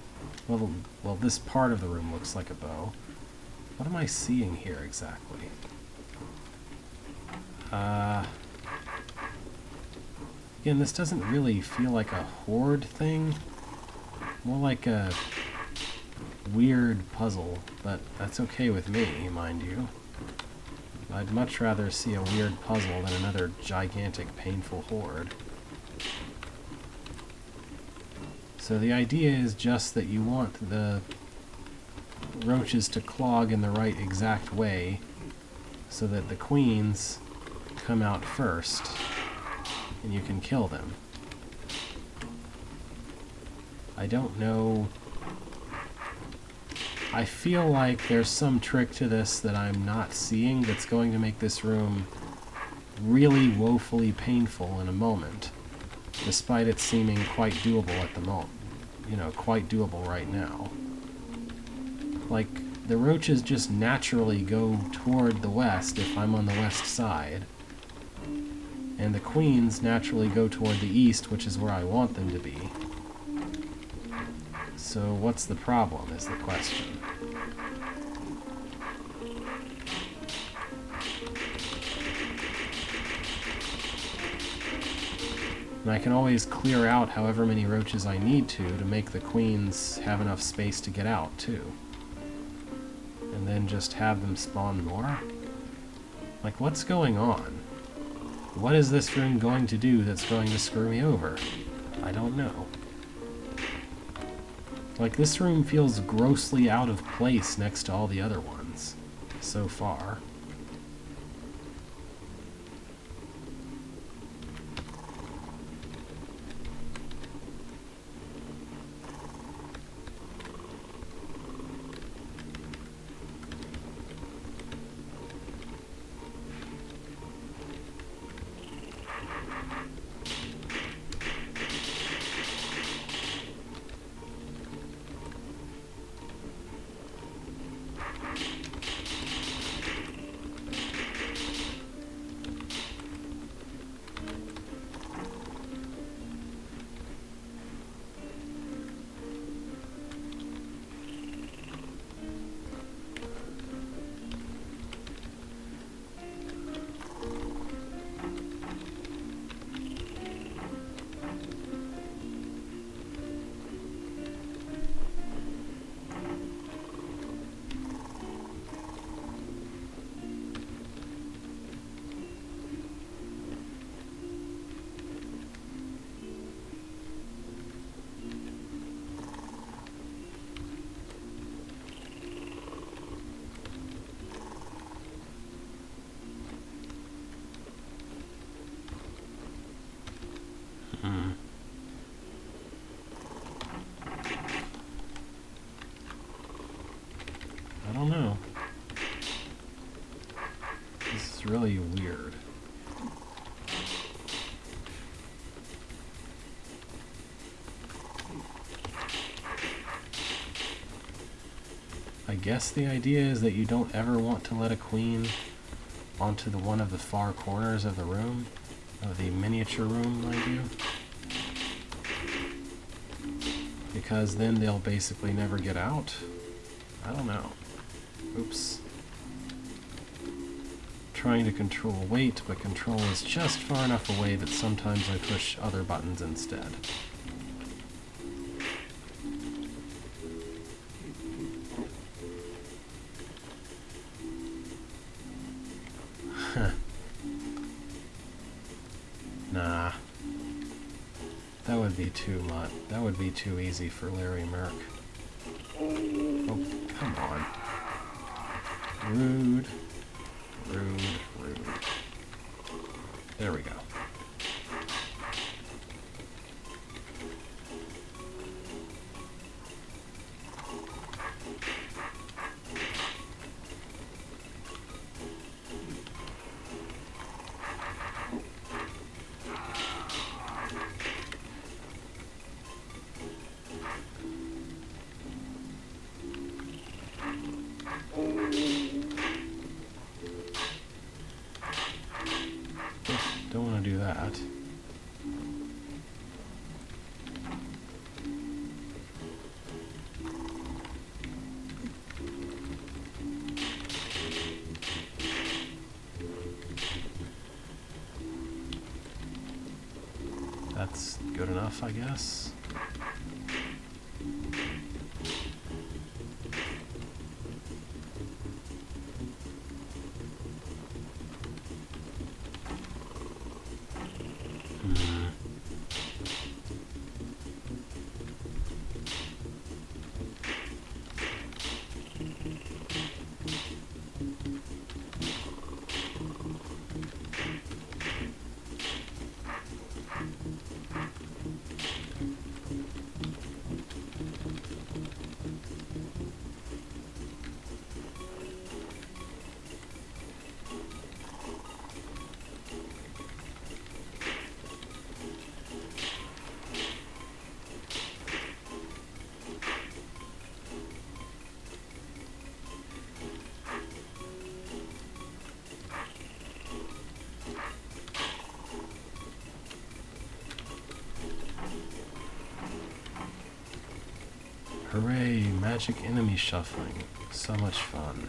Well, this part of the room looks like a bow. What am I seeing here exactly? Again, this doesn't really feel like a horde thing. More like a weird puzzle, but that's okay with me, mind you. I'd much rather see a weird puzzle than another gigantic, painful horde. So the idea is just that you want the roaches to clog in the right exact way so that the queens come out first and you can kill them. I don't know. I feel like there's some trick to this that I'm not seeing that's going to make this room really woefully painful in a moment, despite it seeming quite doable at the moment. You know, quite doable right now. Like, the roaches just naturally go toward the west if I'm on the west side, and the queens naturally go toward the east, which is where I want them to be. So what's the problem, is the question. And I can always clear out however many roaches I need to make the queens have enough space to get out, too. And then just have them spawn more? Like, what's going on? What is this room going to do that's going to screw me over? I don't know. Like, this room feels grossly out of place next to all the other ones, so far. I don't know. This is really weird. I guess the idea is that you don't ever want to let a queen onto the one of the far corners of the room, of the miniature room, mind you. Because then they'll basically never get out. I don't know. Oops. Trying to control weight, but control is just far enough away that sometimes I push other buttons instead. Nah. That would be too much. That would be too easy for Larry Merk. Oh, come on. Rude. Rude, rude. There we go. Don't want that's good enough, I guess. Hooray, magic enemy shuffling. So much fun.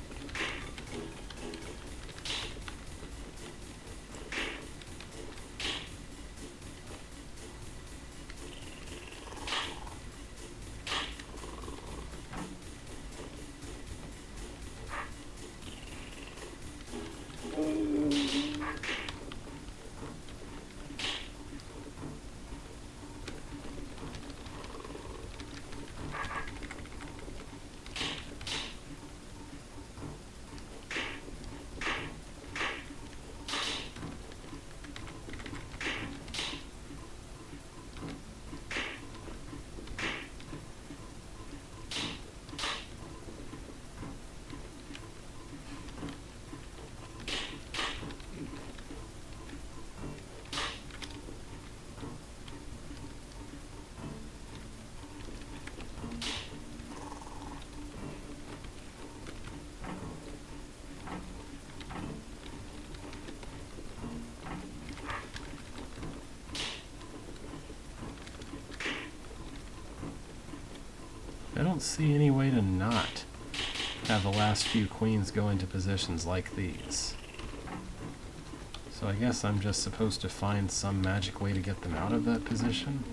I don't see any way to not have the last few queens go into positions like these. So I guess I'm just supposed to find some magic way to get them out of that position.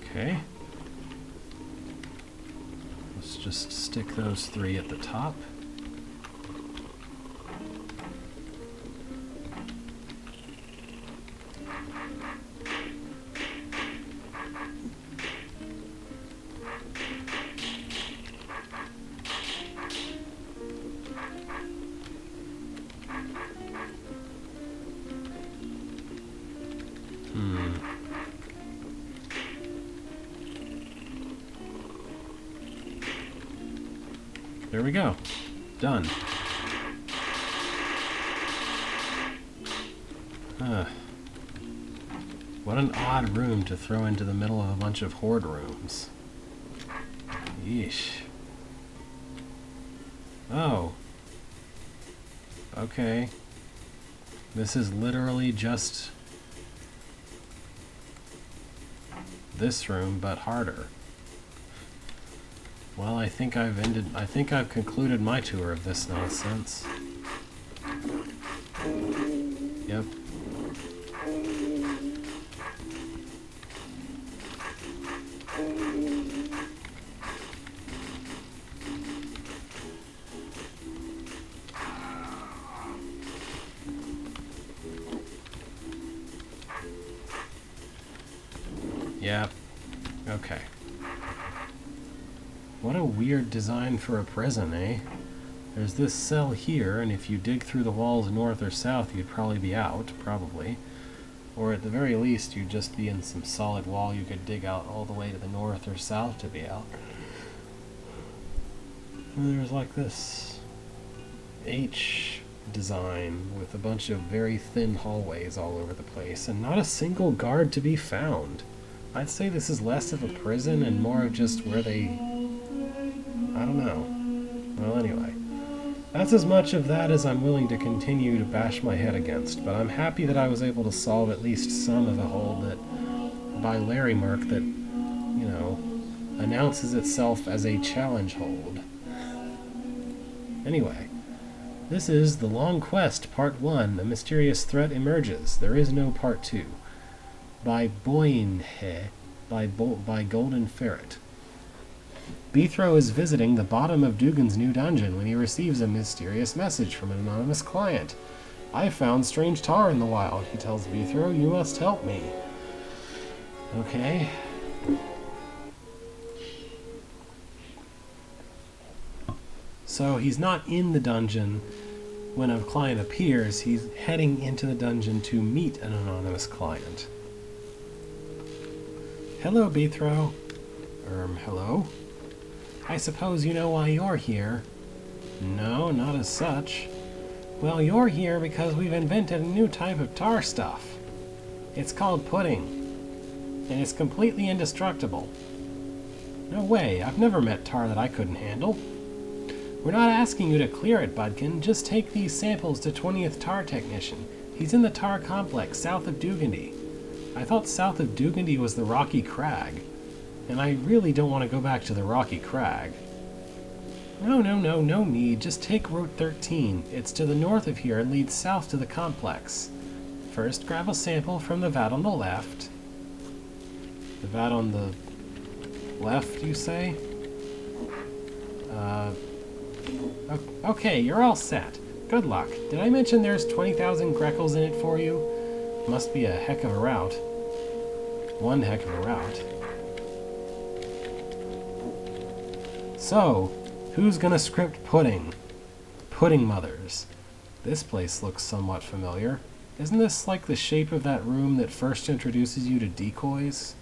Okay. Let's just stick those three at the top. There we go. Done. What an odd room to throw into the middle of a bunch of horde rooms. Yeesh. Oh. Okay. This is literally just this room, but harder. Well, I think I've concluded my tour of this nonsense. Yep. Yeah. Okay. What a weird design for a prison, eh? There's this cell here, and if you dig through the walls north or south, you'd probably be out, probably. Or at the very least, you'd just be in some solid wall you could dig out all the way to the north or south to be out. And there's like this H design with a bunch of very thin hallways all over the place, and not a single guard to be found. I'd say this is less of a prison and more of just where they... I don't know. Well, anyway. That's as much of that as I'm willing to continue to bash my head against, but I'm happy that I was able to solve at least some of a hold that, by Larry Mark, that, you know, announces itself as a challenge hold. Anyway, this is The Long Quest, Part 1, A Mysterious Threat Emerges. There is no Part 2. By Boinhe, by Golden Ferret. Beethro is visiting the bottom of Dugan's new dungeon when he receives a mysterious message from an anonymous client. I found strange tar in the wild, he tells Beethro. You must help me. Okay. So he's not in the dungeon when a client appears. He's heading into the dungeon to meet an anonymous client. Hello, Beethro. Hello? I suppose you know why you're here. No, not as such. Well, you're here because we've invented a new type of tar stuff. It's called pudding, and it's completely indestructible. No way, I've never met tar that I couldn't handle. We're not asking you to clear it, Budkin. Just take these samples to 20th Tar Technician. He's in the tar complex south of Dugandy. I thought south of Dugandy was the Rocky Crag. And I really don't want to go back to the Rocky Crag. No need. Just take Route 13. It's to the north of here and leads south to the complex. First, grab a sample from the vat on the left. The vat on the left, you say? Okay, you're all set. Good luck. Did I mention there's 20,000 Greckles in it for you? Must be a heck of a route. One heck of a route. So, who's gonna script pudding? Pudding Mothers. This place looks somewhat familiar. Isn't this like the shape of that room that first introduces you to decoys?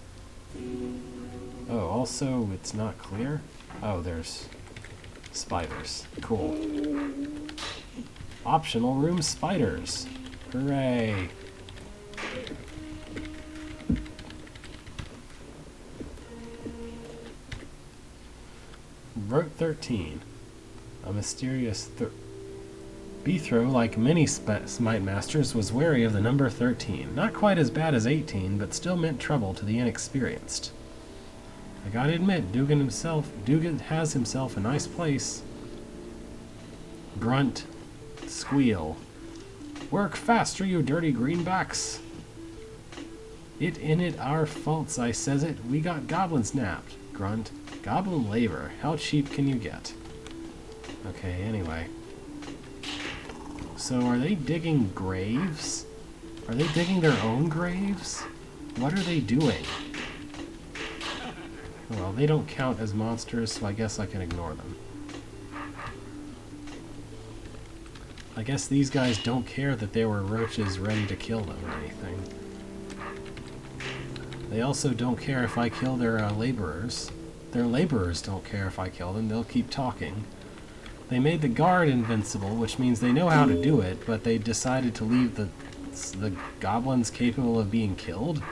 Oh, also, it's not clear? Oh, there's spiders. Cool. Optional room spiders. Hooray. Route 13. A mysterious Beethro, like many Smite Masters, was wary of the number 13. Not quite as bad as 18, but still meant trouble to the inexperienced. I gotta admit, Dugan has himself a nice place. Grunt. Squeal. Work faster, you dirty greenbacks. It in it our faults, I says it. We got goblins napped. Grunt. Goblin labor. How cheap can you get? Okay, anyway. So are they digging graves? Are they digging their own graves? What are they doing? Well, they don't count as monsters, so I guess I can ignore them. I guess these guys don't care that there were roaches ready to kill them or anything. They also don't care if I kill their laborers. Their laborers don't care if I kill them, they'll keep talking. They made the guard invincible, which means they know how to do it, but they decided to leave the goblins capable of being killed?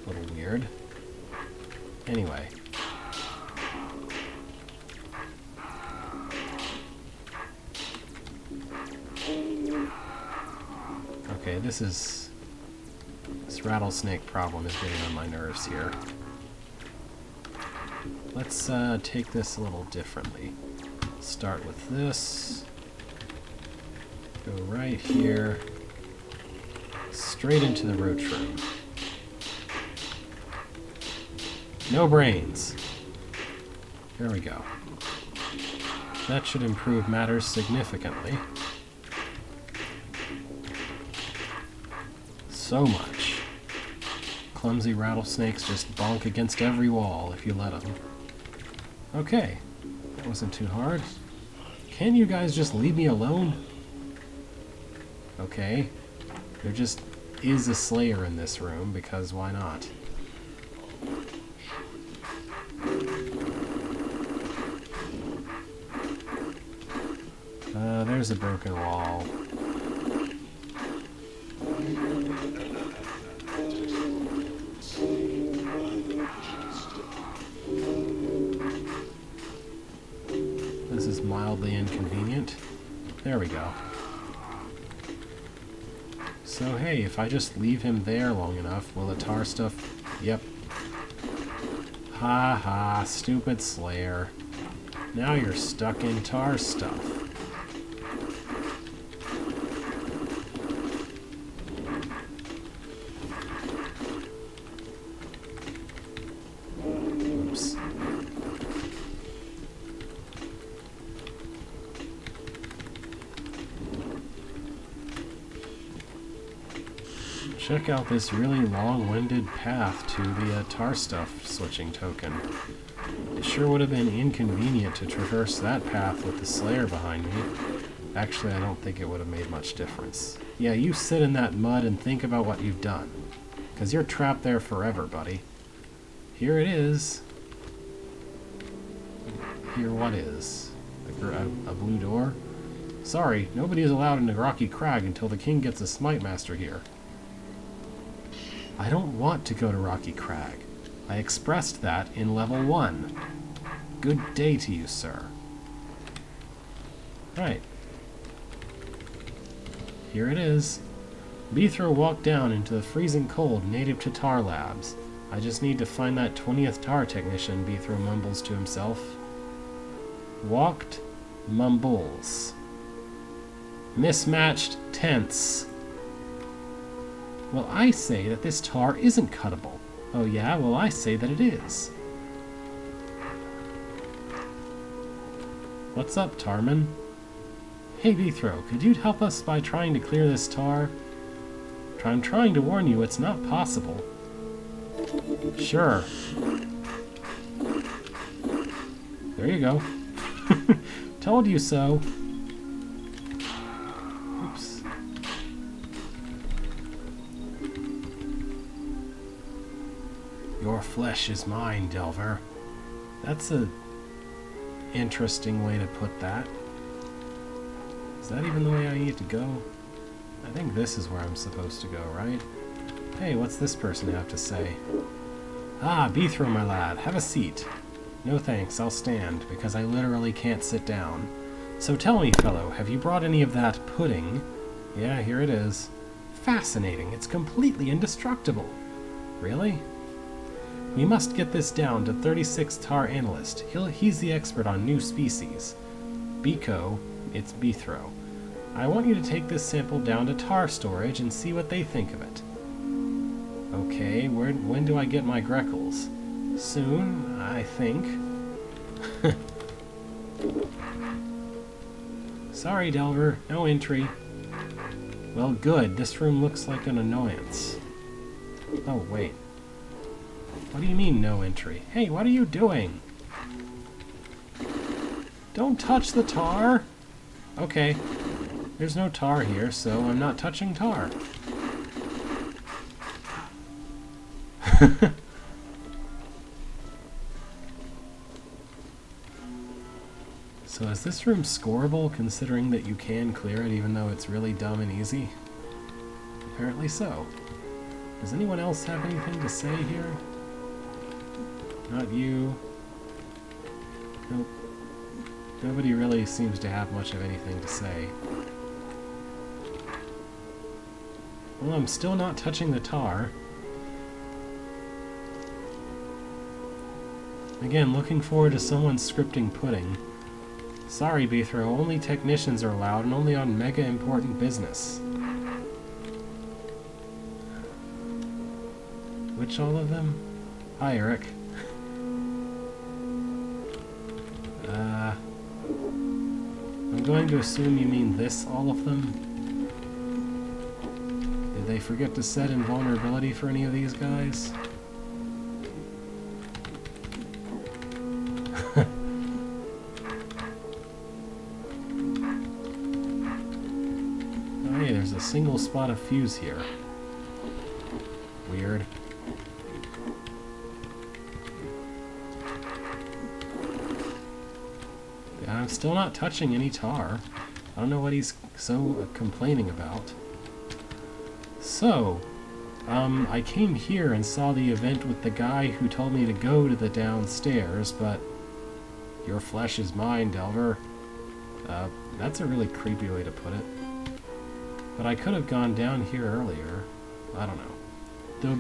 A little weird. Anyway. Okay, this rattlesnake problem is getting on my nerves here. Let's take this a little differently. Start with this. Go right here. Straight into the roach room. No brains. There we go. That should improve matters significantly. So much. clumsy rattlesnakes just bonk against every wall if you let them. Okay, that wasn't too hard. Can you guys just leave me alone? Okay, there just is a Slayer in this room, because why not? There's a broken wall. This is mildly inconvenient. There we go. So hey, if I just leave him there long enough, will the tar stuff... Yep. Ha ha, stupid Slayer. Now you're stuck in tar stuff. Oops. Check out this really long-winded path to the tar stuff switching token. It sure would have been inconvenient to traverse that path with the Slayer behind me. Actually, I don't think it would have made much difference. Yeah, you sit in that mud and think about what you've done. Because you're trapped there forever, buddy. Here it is. Here what is? A blue door? Sorry, nobody is allowed into Rocky Crag until the king gets a Smite Master here. I don't want to go to Rocky Crag. I expressed that in level 1. Good day to you, sir. Right. Here it is. Beethro walked down into the freezing cold native to Tar Labs. I just need to find that 20th Tar technician, Beethro mumbles to himself. Walked, mumbles. Mismatched tense. Well, I say that this tar isn't cuttable. Oh yeah? Well, I say that it is. What's up, Tarman? Hey, Beethro, could you help us by trying to clear this tar? I'm trying to warn you, it's not possible. Sure. There you go. Told you so. Oops. Your flesh is mine, Delver. That's a interesting way to put that. Is that even the way I need to go? I think this is where I'm supposed to go, right? Hey, what's this person have to say? Ah, Beethro, my lad, have a seat. No thanks, I'll stand, because I literally can't sit down. So tell me, fellow, have you brought any of that pudding? Yeah, here it is. Fascinating, it's completely indestructible. Really? We must get this down to 36 Tar Analyst. He's the expert on new species. Biko, it's Beethro. I want you to take this sample down to Tar Storage and see what they think of it. Okay, when do I get my Greckles? Soon, I think. Sorry, Delver, no entry. Well, good. This room looks like an annoyance. Oh, wait. What do you mean, no entry? Hey, what are you doing? Don't touch the tar! Okay. There's no tar here, so I'm not touching tar. So is this room scoreable, considering that you can clear it even though it's really dumb and easy? Apparently so. Does anyone else have anything to say here? Not you. Nope. Nobody really seems to have much of anything to say. Well, I'm still not touching the tar. Again, looking forward to someone scripting pudding. Sorry, Beethro, only technicians are allowed and only on mega important business. Which all of them? Hi, Eric. I'm going to assume you mean this, all of them? Did they forget to set invulnerability for any of these guys? Oh, hey, there's a single spot of fuse here. Weird. I'm still not touching any tar. I don't know what he's so complaining about. So, I came here and saw the event with the guy who told me to go to the downstairs, but your flesh is mine, Delver. That's a really creepy way to put it. But I could have gone down here earlier. I don't know. Though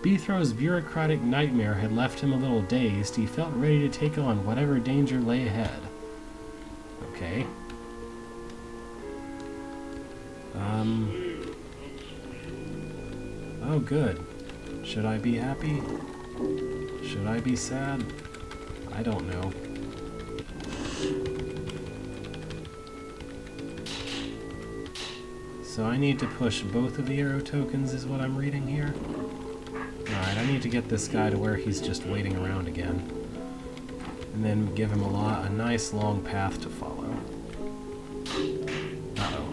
Beethro's bureaucratic nightmare had left him a little dazed, he felt ready to take on whatever danger lay ahead. Okay. Oh, good. Should I be happy? Should I be sad? I don't know. So I need to push both of the arrow tokens is what I'm reading here. Alright, I need to get this guy to where he's just waiting around again. And then give him a nice long path to follow. Uh-oh.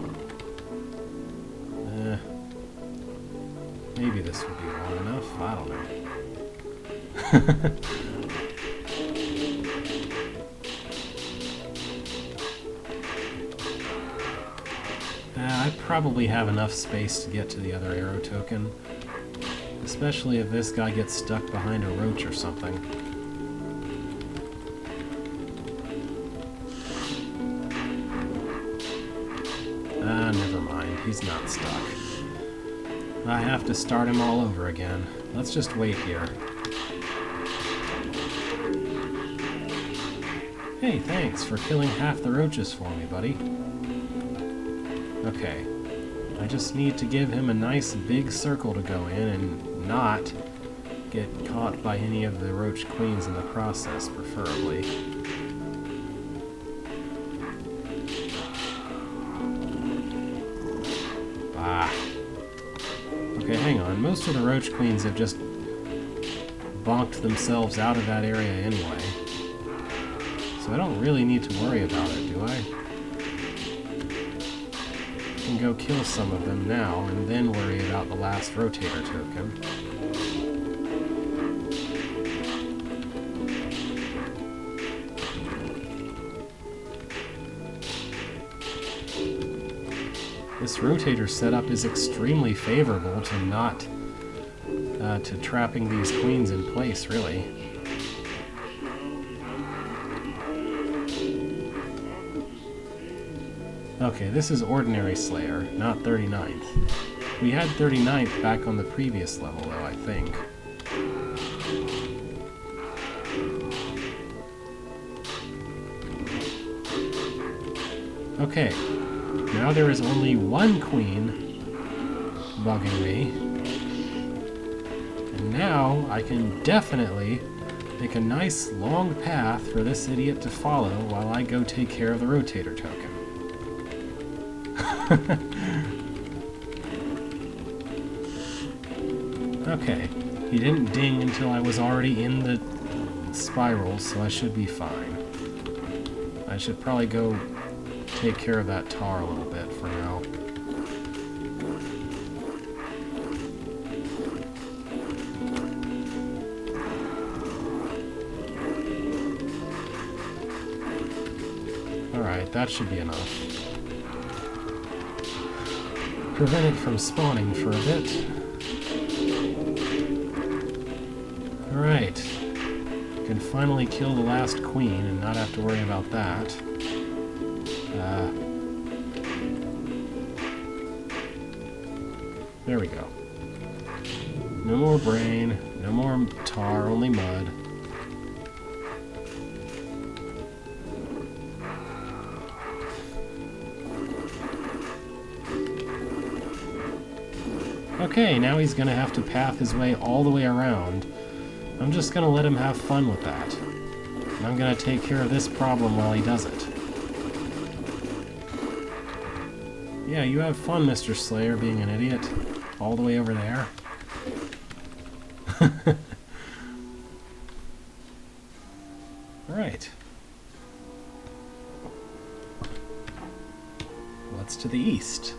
Maybe this would be long enough. I don't know. I probably have enough space to get to the other arrow token. Especially if this guy gets stuck behind a roach or something. Never mind. He's not stuck. I have to start him all over again. Let's just wait here. Hey, thanks for killing half the roaches for me, buddy. Okay. I just need to give him a nice big circle to go in and not get caught by any of the roach queens in the process, preferably. Okay, hang on. Most of the roach queens have just bonked themselves out of that area anyway. So I don't really need to worry about it, do I? I can go kill some of them now, and then worry about the last rotator token. This rotator setup is extremely favorable to not to trapping these queens in place, really. Okay, this is Ordinary Slayer, not 39th. We had 39th back on the previous level, though, I think. Okay, now there is only one queen bugging me. And now I can definitely make a nice long path for this idiot to follow while I go take care of the rotator token. Okay, he didn't ding until I was already in the spiral, so I should be fine. I should probably go take care of that tar a little bit for now. Alright, that should be enough. Prevent it from spawning for a bit. Alright. Can finally kill the last queen and not have to worry about that. There we go. No more brain, no more tar, only mud. Okay, now he's gonna have to path his way all the way around. I'm just gonna let him have fun with that. And I'm gonna take care of this problem while he does it. Yeah, you have fun, Mr. Slayer, being an idiot. All the way over there? Right. What's to the east?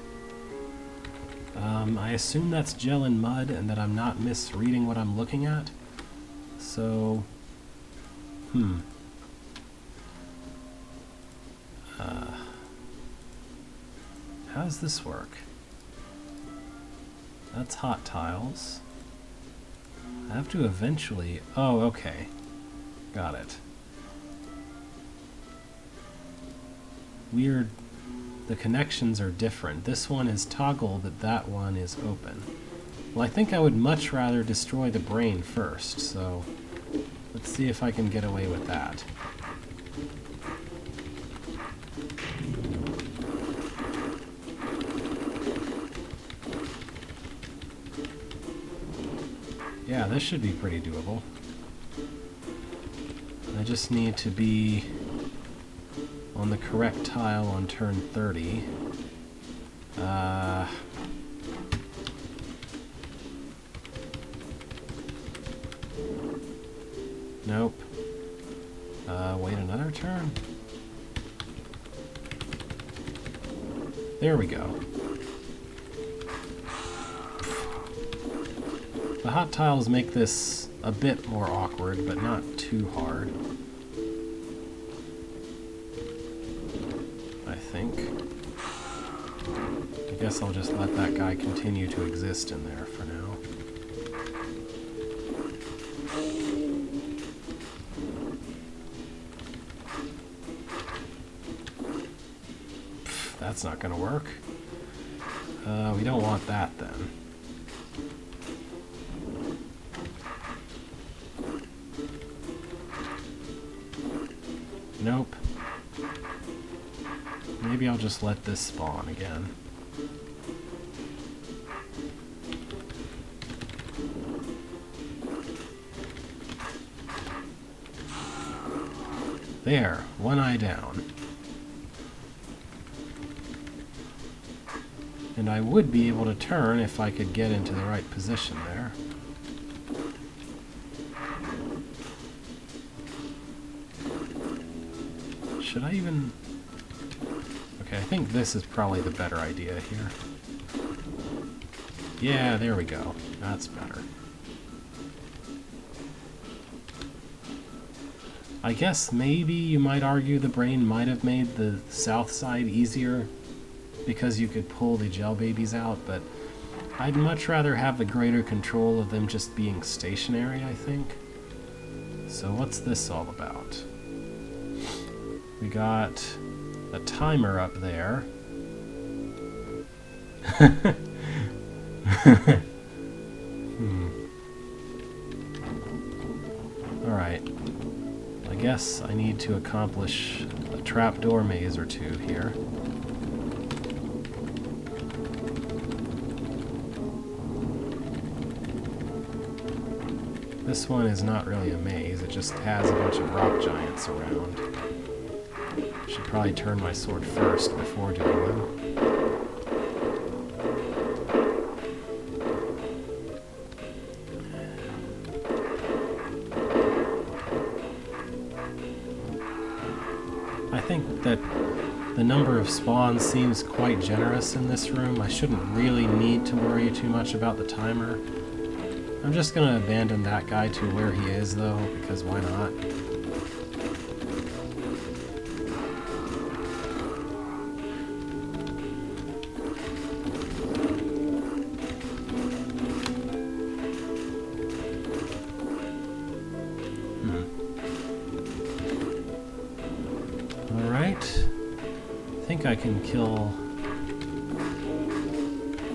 I assume that's gel and mud and that I'm not misreading what I'm looking at. So, how does this work? That's hot tiles. I have to eventually... Oh, okay. Got it. Weird. The connections are different. This one is toggled, but that one is open. Well, I think I would much rather destroy the brain first, so let's see if I can get away with that. Yeah, this should be pretty doable. I just need to be on the correct tile on turn 30. Nope. Wait another turn? There we go. The hot tiles make this a bit more awkward, but not too hard. I think. I guess I'll just let that guy continue to exist in there for now. That's not gonna work. We don't want that then. Nope. Maybe I'll just let this spawn again. There, one eye down. And I would be able to turn if I could get into the right position there. Should I even... Okay, I think this is probably the better idea here. Yeah, there we go. That's better. I guess maybe you might argue the brain might have made the south side easier because you could pull the gel babies out, but I'd much rather have the greater control of them just being stationary, I think. So what's this all about? We got a timer up there. Alright. I guess I need to accomplish a trapdoor maze or two here. This one is not really a maze, it just has a bunch of rock giants around. Should probably turn my sword first before doing them. I think that the number of spawns seems quite generous in this room. I shouldn't really need to worry too much about the timer. I'm just gonna abandon that guy to where he is though, because why not? Alright. I think I can kill...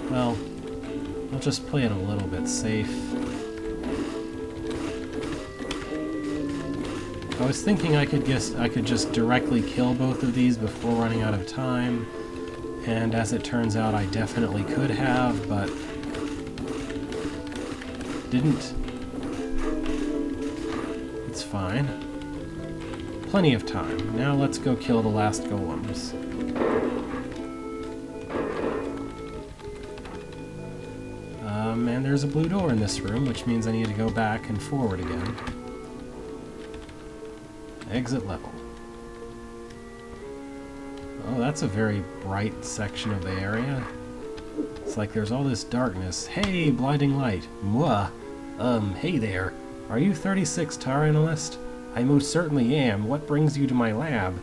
Well, I'll just play it a little bit safe. I was thinking I could just directly kill both of these before running out of time, and as it turns out I definitely could have, but didn't. It's fine. Plenty of time. Now let's go kill the last golems. And there's a blue door in this room, which means I need to go back and forward again. Exit level. Oh, that's a very bright section of the area. It's like there's all this darkness. Hey, blinding light. Mwah. Hey there. Are you 36 tar analyst? I most certainly am. What brings you to my lab?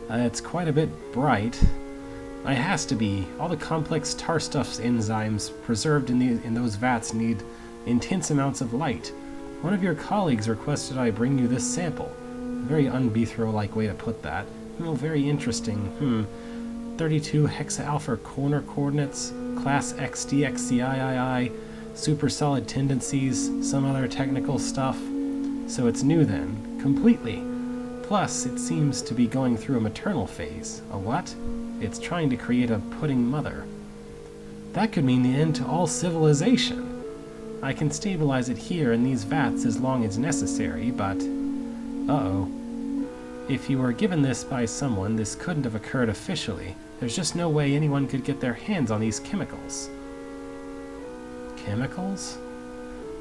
It's quite a bit bright. I has to be. All the complex tar stuff's enzymes preserved in those vats need intense amounts of light. One of your colleagues requested I bring you this sample. A very un-Bethro-like way to put that. Oh, very interesting. 32 hexa-alpha corner coordinates, class XDXCIII, super solid tendencies, some other technical stuff. So it's new then, completely. Plus, it seems to be going through a maternal phase. A what? It's trying to create a pudding mother. That could mean the end to all civilization. I can stabilize it here in these vats as long as necessary, but... Uh-oh. If you were given this by someone, this couldn't have occurred officially. There's just no way anyone could get their hands on these chemicals. Chemicals?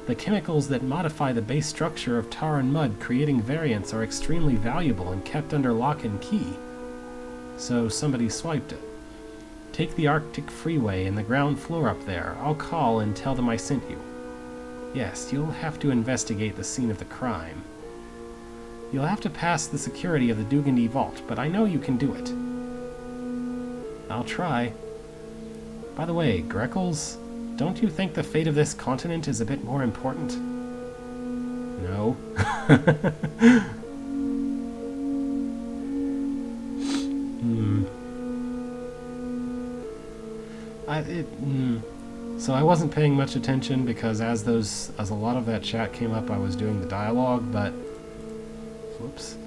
The chemicals that modify the base structure of tar and mud, creating variants, are extremely valuable and kept under lock and key. So somebody swiped it. Take the Arctic Freeway and the ground floor up there. I'll call and tell them I sent you. Yes, you'll have to investigate the scene of the crime. You'll have to pass the security of the Dugandy Vault, but I know you can do it. I'll try. By the way, Greckles, don't you think the fate of this continent is a bit more important? No. So I wasn't paying much attention because as a lot of that chat came up, I was doing the dialogue, but... Whoops.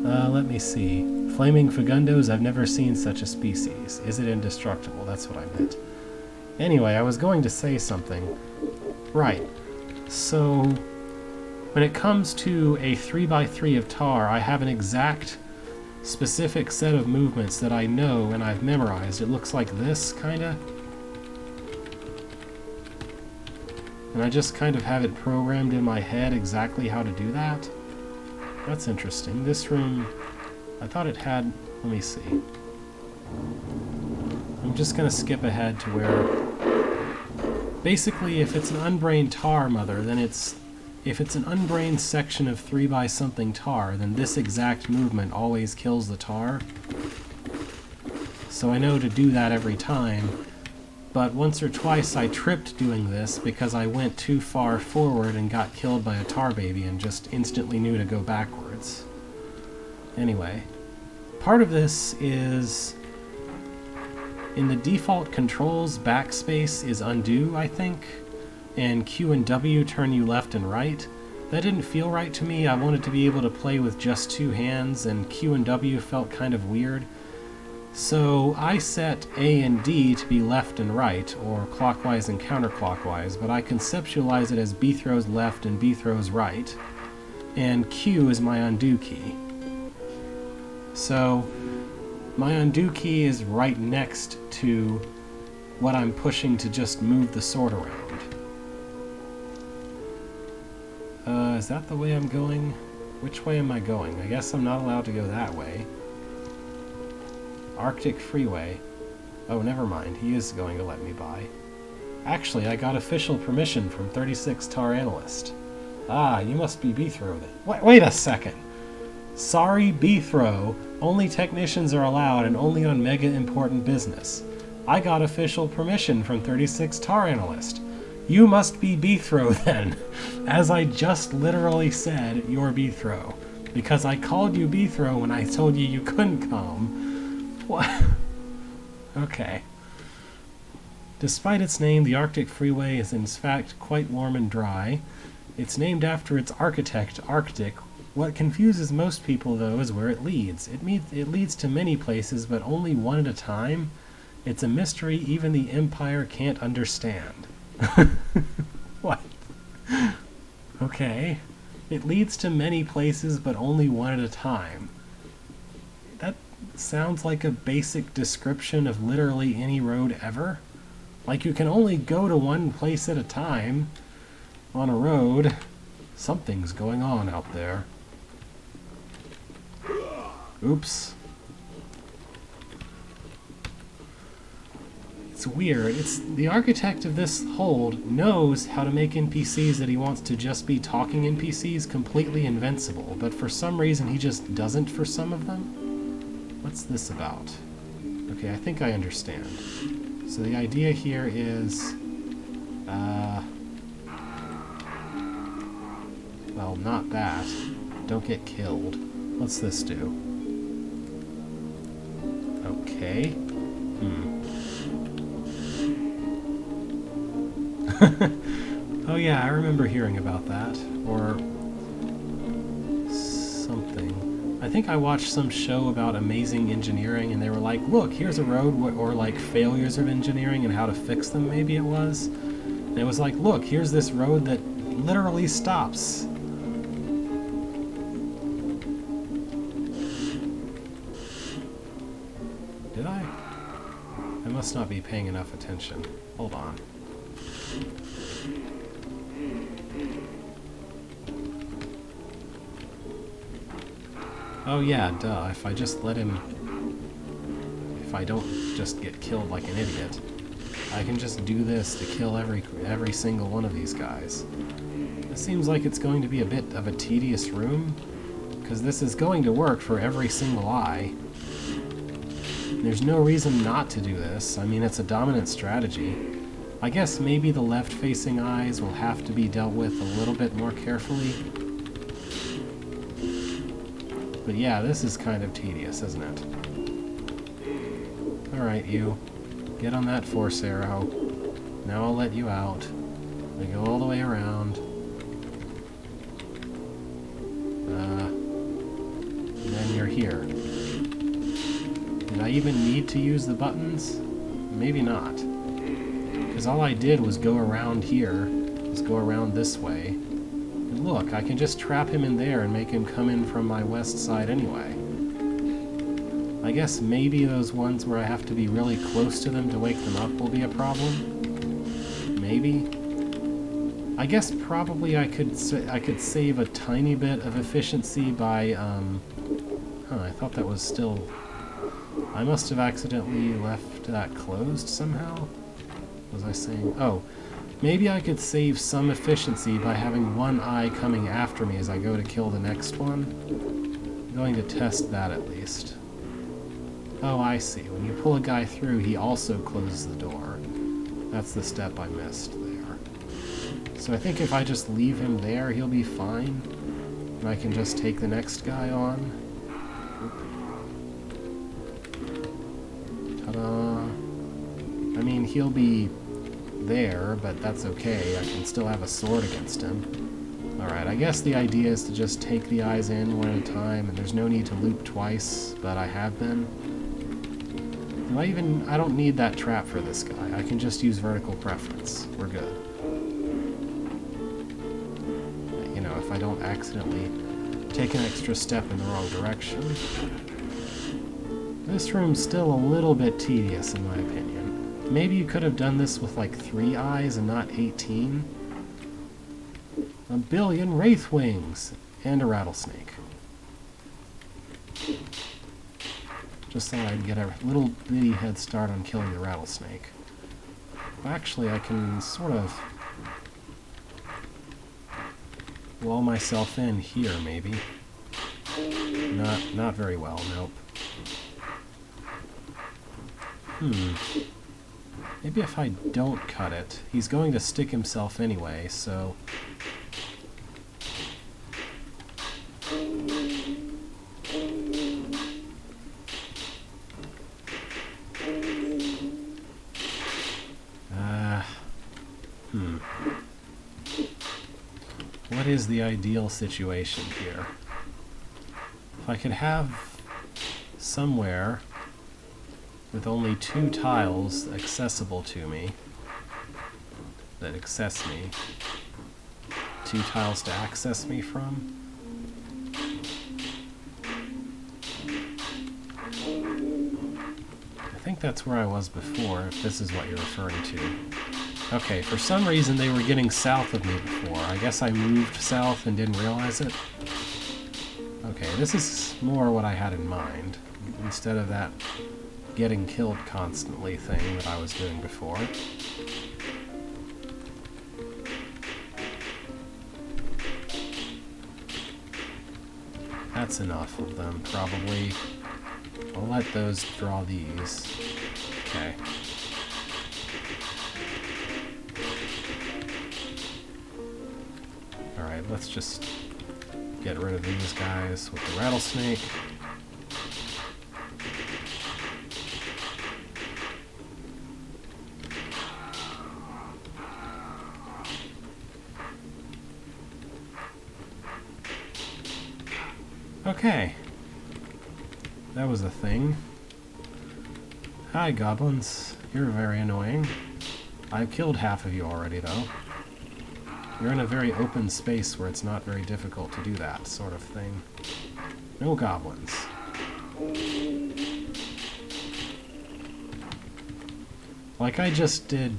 Let me see. Flaming Fagundos, I've never seen such a species. Is it indestructible? That's what I meant. Anyway, I was going to say something. Right. So, when it comes to a 3x3 of tar, I have an exact, specific set of movements that I know and I've memorized. It looks like this, kinda. And I just kind of have it programmed in my head exactly how to do that. That's interesting. This room, I thought it had... Let me see. I'm just going to skip ahead to where... Basically, if it's an unbrained tar mother, then it's... If it's an unbrained section of 3x something tar, then this exact movement always kills the tar. So I know to do that every time. But once or twice I tripped doing this because I went too far forward and got killed by a tar baby and just instantly knew to go backwards. Anyway, part of this is... In the default controls, backspace is undo, I think, and Q and W turn you left and right. That didn't feel right to me. I wanted to be able to play with just two hands, and Q and W felt kind of weird. So I set A and D to be left and right, or clockwise and counterclockwise, but I conceptualize it as B throws left and B throws right, and Q is my undo key. So my undo key is right next to what I'm pushing to just move the sword around. Is that the way I'm going? Which way am I going? I guess I'm not allowed to go that way. Arctic Freeway. Oh, never mind. He is going to let me by. Actually, I got official permission from 36 tar analyst. Ah, you must be Bethro then. Wait a second. Sorry, Bethro. Only technicians are allowed and only on mega important business. I got official permission from 36 tar analyst. You must be Bethro then. As I just literally said, you're Bethro. Because I called you Bethro when I told you you couldn't come. What? Okay. Despite its name, the Arctic Freeway is in fact quite warm and dry. It's named after its architect, Arctic. What confuses most people, though, is where it leads. It leads to many places, but only one at a time. It's a mystery even the Empire can't understand. What? Okay. It leads to many places, but only one at a time. That sounds like a basic description of literally any road ever. Like, you can only go to one place at a time on a road. Something's going on out there. Oops. It's weird. It's the architect of this hold knows how to make NPCs that he wants to just be talking NPCs completely invincible, but for some reason he just doesn't for some of them. What's this about? Okay, I think I understand. So the idea here is, well, not that. Don't get killed. What's this do? Okay. Oh yeah, I remember hearing about that. Or something. I think I watched some show about amazing engineering and they were like, look, here's a road, or like failures of engineering and how to fix them, maybe it was. And it was like, look, here's this road that literally stops. Did I? I must not be paying enough attention. Hold on. Oh yeah, duh. If I just let him... If I don't just get killed like an idiot, I can just do this to kill every single one of these guys. It seems like it's going to be a bit of a tedious room, because this is going to work for every single eye. There's no reason not to do this. I mean, it's a dominant strategy. I guess maybe the left-facing eyes will have to be dealt with a little bit more carefully. But yeah, this is kind of tedious, isn't it? Alright, you. Get on that force arrow. Now I'll let you out. I go all the way around. And then you're here. Did I even need to use the buttons? Maybe not. Because all I did was go around here. Just go around this way. And look, I can just trap him in there and make him come in from my west side anyway. I guess maybe those ones where I have to be really close to them to wake them up will be a problem. Maybe. I guess probably I could save a tiny bit of efficiency by, I thought that was still... I must have accidentally left that closed somehow? Was I saying... Oh, maybe I could save some efficiency by having one eye coming after me as I go to kill the next one. I'm going to test that at least. Oh, I see. When you pull a guy through, he also closes the door. That's the step I missed there. So I think if I just leave him there, he'll be fine. And I can just take the next guy on. Ta-da! I mean, he'll be there, but that's okay. I can still have a sword against him. Alright, I guess the idea is to just take the eyes in one at a time, and there's no need to loop twice, but I have been. I don't need that trap for this guy. I can just use vertical preference. We're good. You know, if I don't accidentally take an extra step in the wrong direction. This room's still a little bit tedious, in my opinion. Maybe you could have done this with like 3 eyes and not 18. A billion wraith wings! And a rattlesnake. Just thought I'd get a little bitty head start on killing the rattlesnake. Well, actually, I can sort of wall myself in here, maybe. Not very well, nope. Maybe if I don't cut it, he's going to stick himself anyway, so... What is the ideal situation here? If I could have somewhere with only 2 tiles accessible to me, that access me, 2 tiles to access me from. I think that's where I was before, if this is what you're referring to. Okay, for some reason they were getting south of me before. I guess I moved south and didn't realize it. Okay, this is more what I had in mind, instead of that getting killed constantly thing that I was doing before. That's enough of them, probably. I'll let those draw these. Okay. Alright, let's just get rid of these guys with the rattlesnake. Okay. That was a thing. Hi, goblins. You're very annoying. I've killed half of you already, though. You're in a very open space where it's not very difficult to do that sort of thing. No goblins. Like I just did.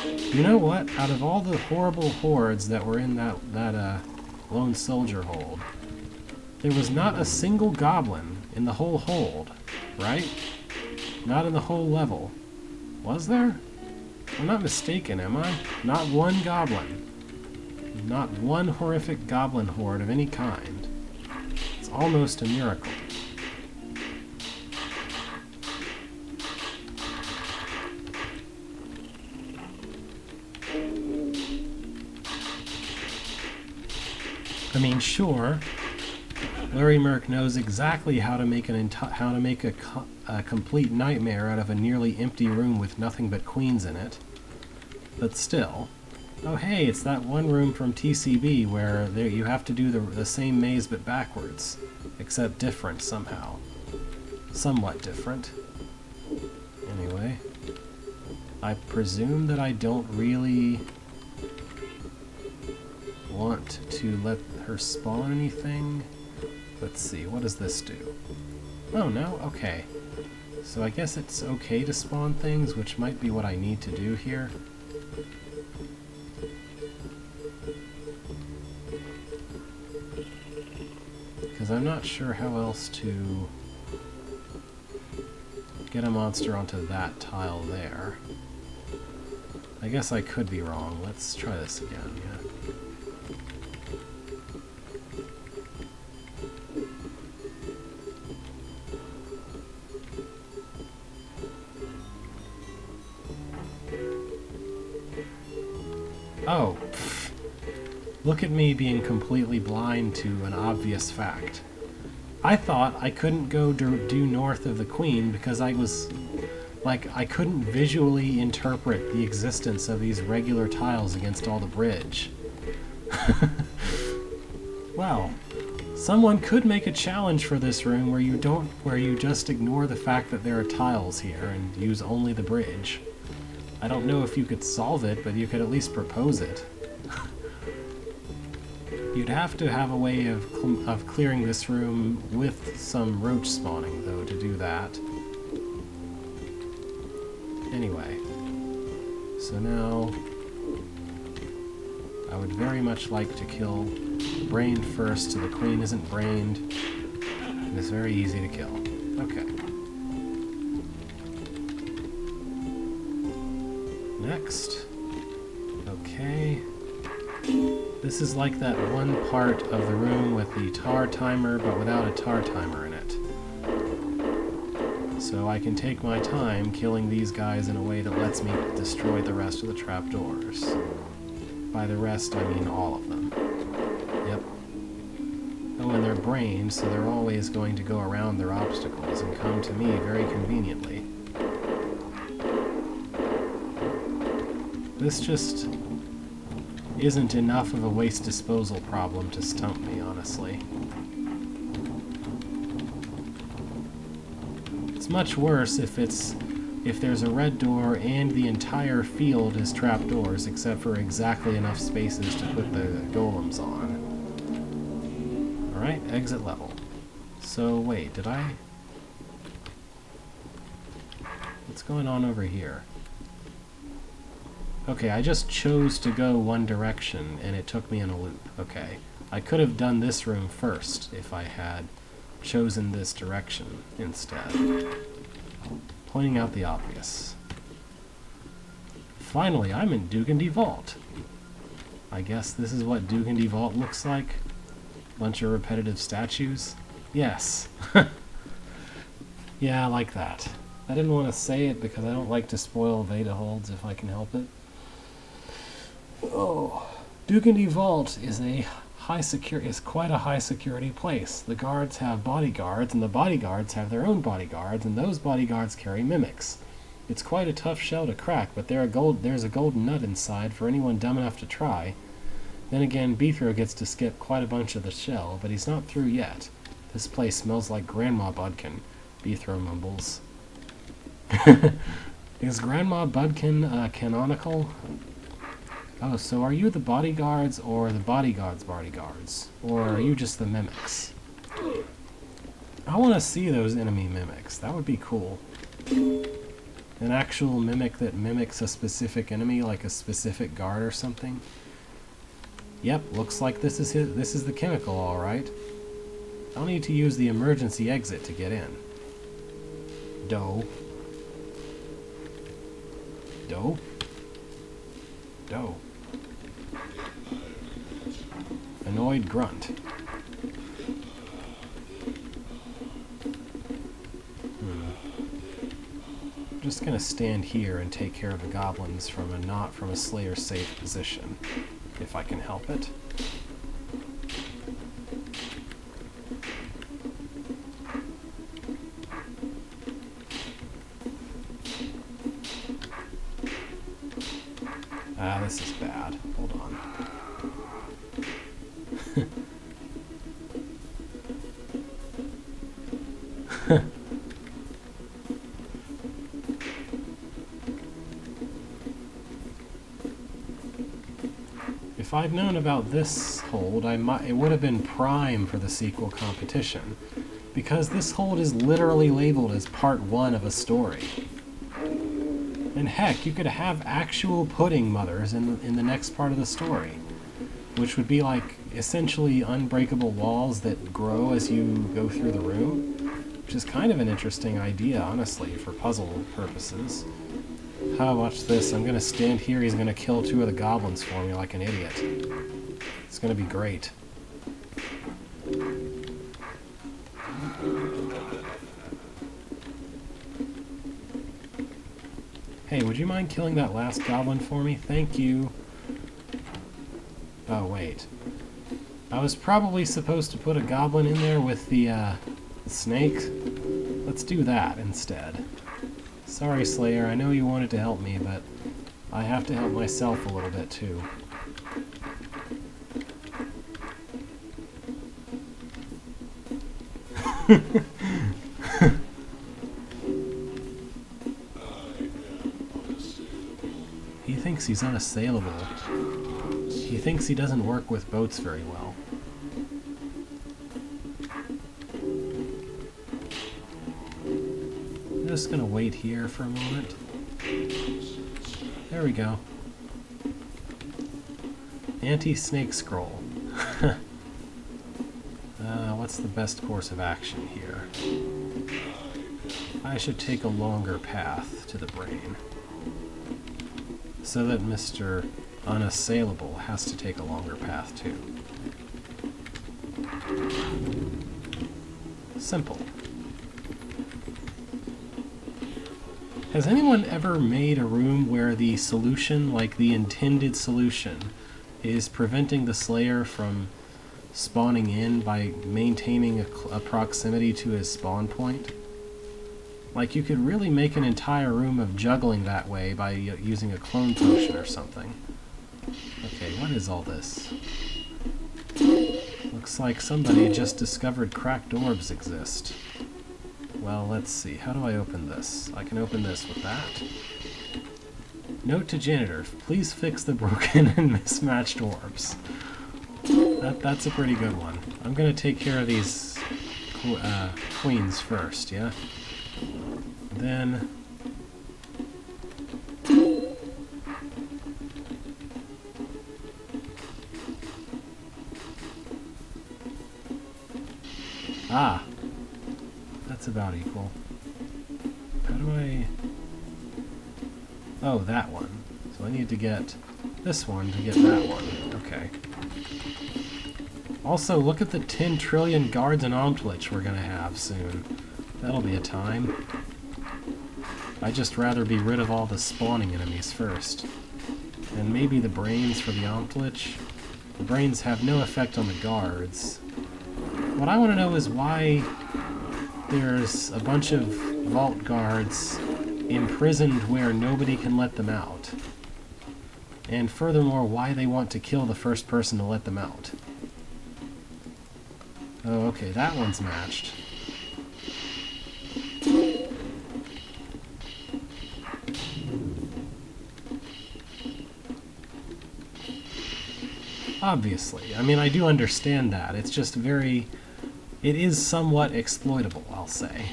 You know what? Out of all the horrible hordes that were in that lone soldier hold, there was not a single goblin in the whole hold, right? Not in the whole level. Was there? I'm not mistaken, am I? Not one goblin. Not one horrific goblin horde of any kind. It's almost a miracle. I mean, sure, Larry Merk knows exactly how to make a complete nightmare out of a nearly empty room with nothing but queens in it. But still. Oh hey, it's that one room from TCB where you have to do the same maze but backwards. Except different somehow. Somewhat different. Anyway. I presume that I don't really want to let her spawn anything. Let's see, what does this do? Oh no? Okay. So I guess it's okay to spawn things, which might be what I need to do here. Because I'm not sure how else to get a monster onto that tile there. I guess I could be wrong. Let's try this again, yeah. Oh, pfft. Look at me being completely blind to an obvious fact. I thought I couldn't go due north of the Queen because I was... like, I couldn't visually interpret the existence of these regular tiles against all the bridge. Well, someone could make a challenge for this room where you just ignore the fact that there are tiles here and use only the bridge. I don't know if you could solve it, but you could at least propose it. You'd have to have a way of clearing this room with some roach spawning, though, to do that. Anyway, so now I would very much like to kill the brain first so the Queen isn't brained, and it's very easy to kill. Okay. Next. Okay. This is like that one part of the room with the tar timer, but without a tar timer in it. So I can take my time killing these guys in a way that lets me destroy the rest of the trapdoors. By the rest, I mean all of them. Yep. Oh, and they're brained, so they're always going to go around their obstacles and come to me very conveniently. This just isn't enough of a waste disposal problem to stump me, honestly. It's much worse if there's a red door and the entire field is trapdoors, except for exactly enough spaces to put the golems on. Alright, exit level. So, wait, did I... What's going on over here? Okay, I just chose to go one direction, and it took me in a loop. Okay. I could have done this room first if I had chosen this direction instead. Pointing out the obvious. Finally, I'm in Dugandy Vault. I guess this is what Dugandy Vault looks like. Bunch of repetitive statues. Yes. Yeah, I like that. I didn't want to say it because I don't like to spoil Veda holds if I can help it. Oh, Dugandy Vault is quite a high security place. The guards have bodyguards, and the bodyguards have their own bodyguards, and those bodyguards carry mimics. It's quite a tough shell to crack, but there's a golden nut inside for anyone dumb enough to try. Then again, Beethro gets to skip quite a bunch of the shell, but he's not through yet. This place smells like Grandma Budkin, Beethro mumbles. Is Grandma Budkin canonical? Oh, so are you the bodyguards or the bodyguards' bodyguards? Or are you just the mimics? I want to see those enemy mimics. That would be cool. An actual mimic that mimics a specific enemy, like a specific guard or something. Yep, looks like this is the chemical, all right. I'll need to use the emergency exit to get in. Doe. Doe? Doe. Annoyed grunt. I'm just gonna stand here and take care of the goblins from a Slayer safe position, if I can help it. Ah, this is bad. Hold on. If I'd known about this hold, it would have been prime for the sequel competition, because this hold is literally labeled as part 1 of a story. And heck, you could have actual pudding mothers in the next part of the story, which would be like essentially unbreakable walls that grow as you go through the room, which is kind of an interesting idea, honestly, for puzzle purposes. Watch this. I'm going to stand here. He's going to kill 2 of the goblins for me like an idiot. It's going to be great. Hey, would you mind killing that last goblin for me? Thank you. Oh, wait. I was probably supposed to put a goblin in there with the snake. Let's do that instead. Sorry, Slayer, I know you wanted to help me, but I have to help myself a little bit, too. He thinks he's unassailable. He thinks he doesn't work with boats very well. I'm just gonna wait here for a moment. There we go. Anti-snake scroll. What's the best course of action here? I should take a longer path to the brain, so that Mr. Unassailable has to take a longer path too. Simple. Has anyone ever made a room where the solution, like the intended solution, is preventing the Slayer from spawning in by maintaining a proximity to his spawn point? Like, you could really make an entire room of juggling that way by using a clone potion or something. Okay, what is all this? Looks like somebody just discovered cracked orbs exist. Well, let's see. How do I open this? I can open this with that. Note to janitor, please fix the broken and mismatched orbs. That's a pretty good one. I'm going to take care of these queens first, yeah? Then Ah! That's about equal. How do I... Oh, that one. So I need to get this one to get that one. Okay. Also, look at the 10 trillion guards and Omtlich we're gonna have soon. That'll be a time. I'd just rather be rid of all the spawning enemies first. And maybe the brains for the Omtlich. The brains have no effect on the guards. What I want to know is why there's a bunch of vault guards imprisoned where nobody can let them out. And furthermore, why they want to kill the first person to let them out. Oh, okay, that one's matched. Obviously. I mean, I do understand that. It's just very... It is somewhat exploitable, I'll say.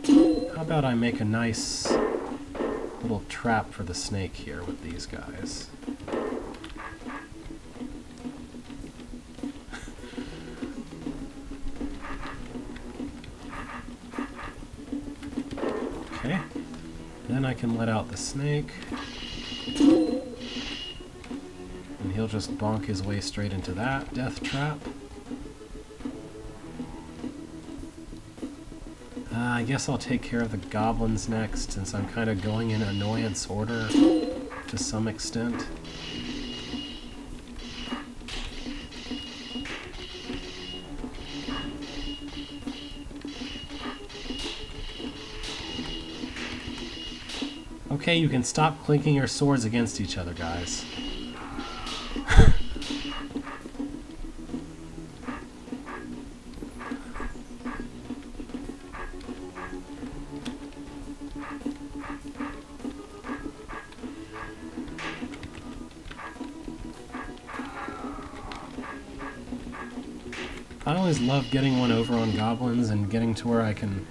How about I make a nice little trap for the snake here with these guys? Okay. Then I can let out the snake. And he'll just bonk his way straight into that death trap. I guess I'll take care of the goblins next, since I'm kind of going in annoyance order to some extent. Okay, you can stop clinking your swords against each other, guys. I always love getting one over on goblins and getting to where I can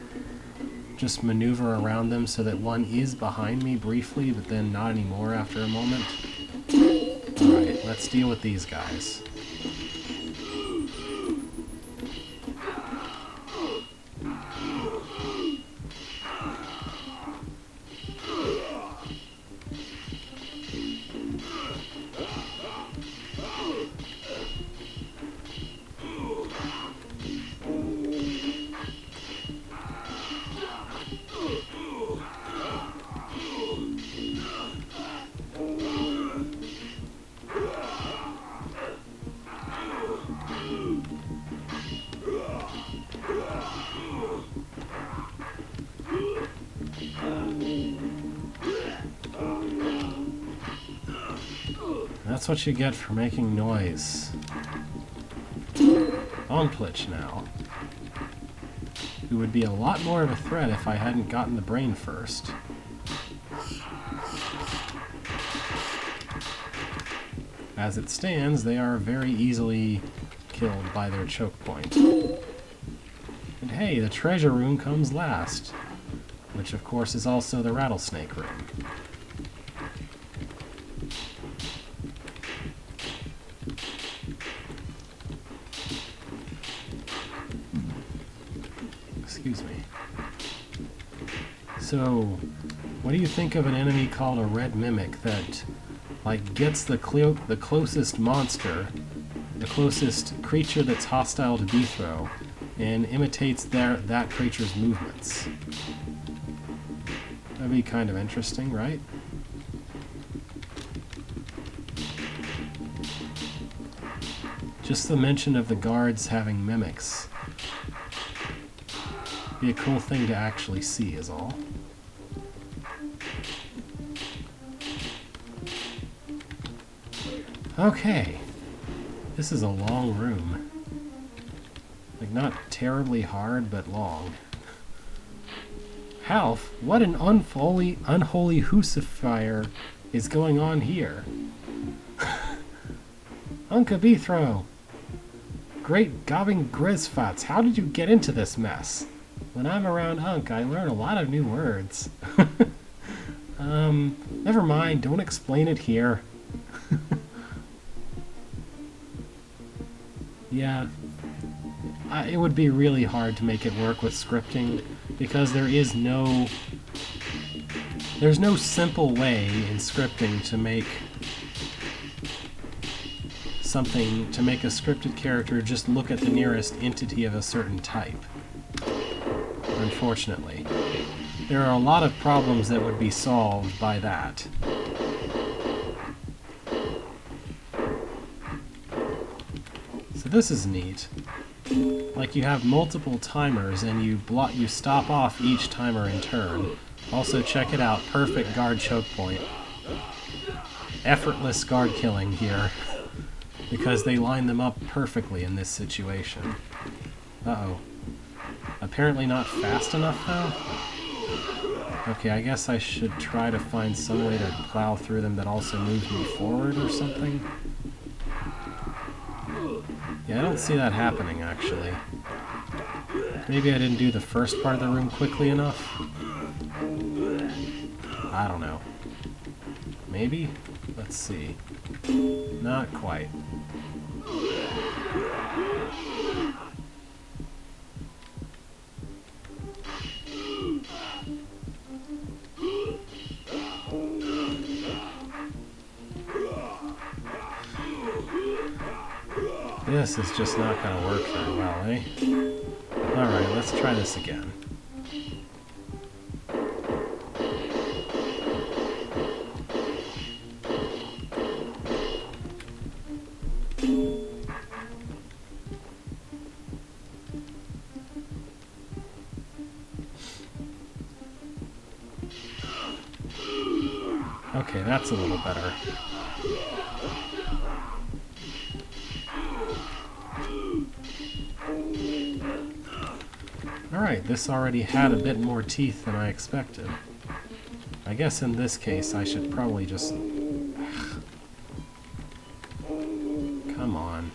just maneuver around them so that one is behind me briefly, but then not anymore after a moment. Alright, let's deal with these guys. That's what you get for making noise. Omtlich now. Who would be a lot more of a threat if I hadn't gotten the brain first. As it stands, they are very easily killed by their choke point. And hey, the treasure room comes last, which of course is also the rattlesnake room. Excuse me. So, what do you think of an enemy called a red mimic that, like, gets the closest monster, the closest creature that's hostile to Bithro, and imitates that creature's movements? That'd be kind of interesting, right? Just the mention of the guards having mimics. Be a cool thing to actually see, is all. Okay. This is a long room. Like, not terribly hard, but long. Half, what an unholy Husifier is going on here? Unca Bithro! Great gobbing Grisfats, how did you get into this mess? When I'm around Unk, I learn a lot of new words. Never mind, don't explain it here. Yeah. it would be really hard to make it work with scripting, because there's no simple way in scripting to make a scripted character just look at the nearest entity of a certain type. Unfortunately. There are a lot of problems that would be solved by that. So this is neat. Like, you have multiple timers and you stop off each timer in turn. Also, check it out, perfect guard choke point. Effortless guard killing here, because they line them up perfectly in this situation. Uh-oh. Apparently not fast enough, though? Okay, I guess I should try to find some way to plow through them that also moves me forward or something. Yeah, I don't see that happening, actually. Maybe I didn't do the first part of the room quickly enough? I don't know. Maybe? Let's see. Not quite. This is just not going to work very well, eh? Alright, let's try this again. Okay, that's a little better. Alright, this already had a bit more teeth than I expected. I guess in this case I should probably just... Come on.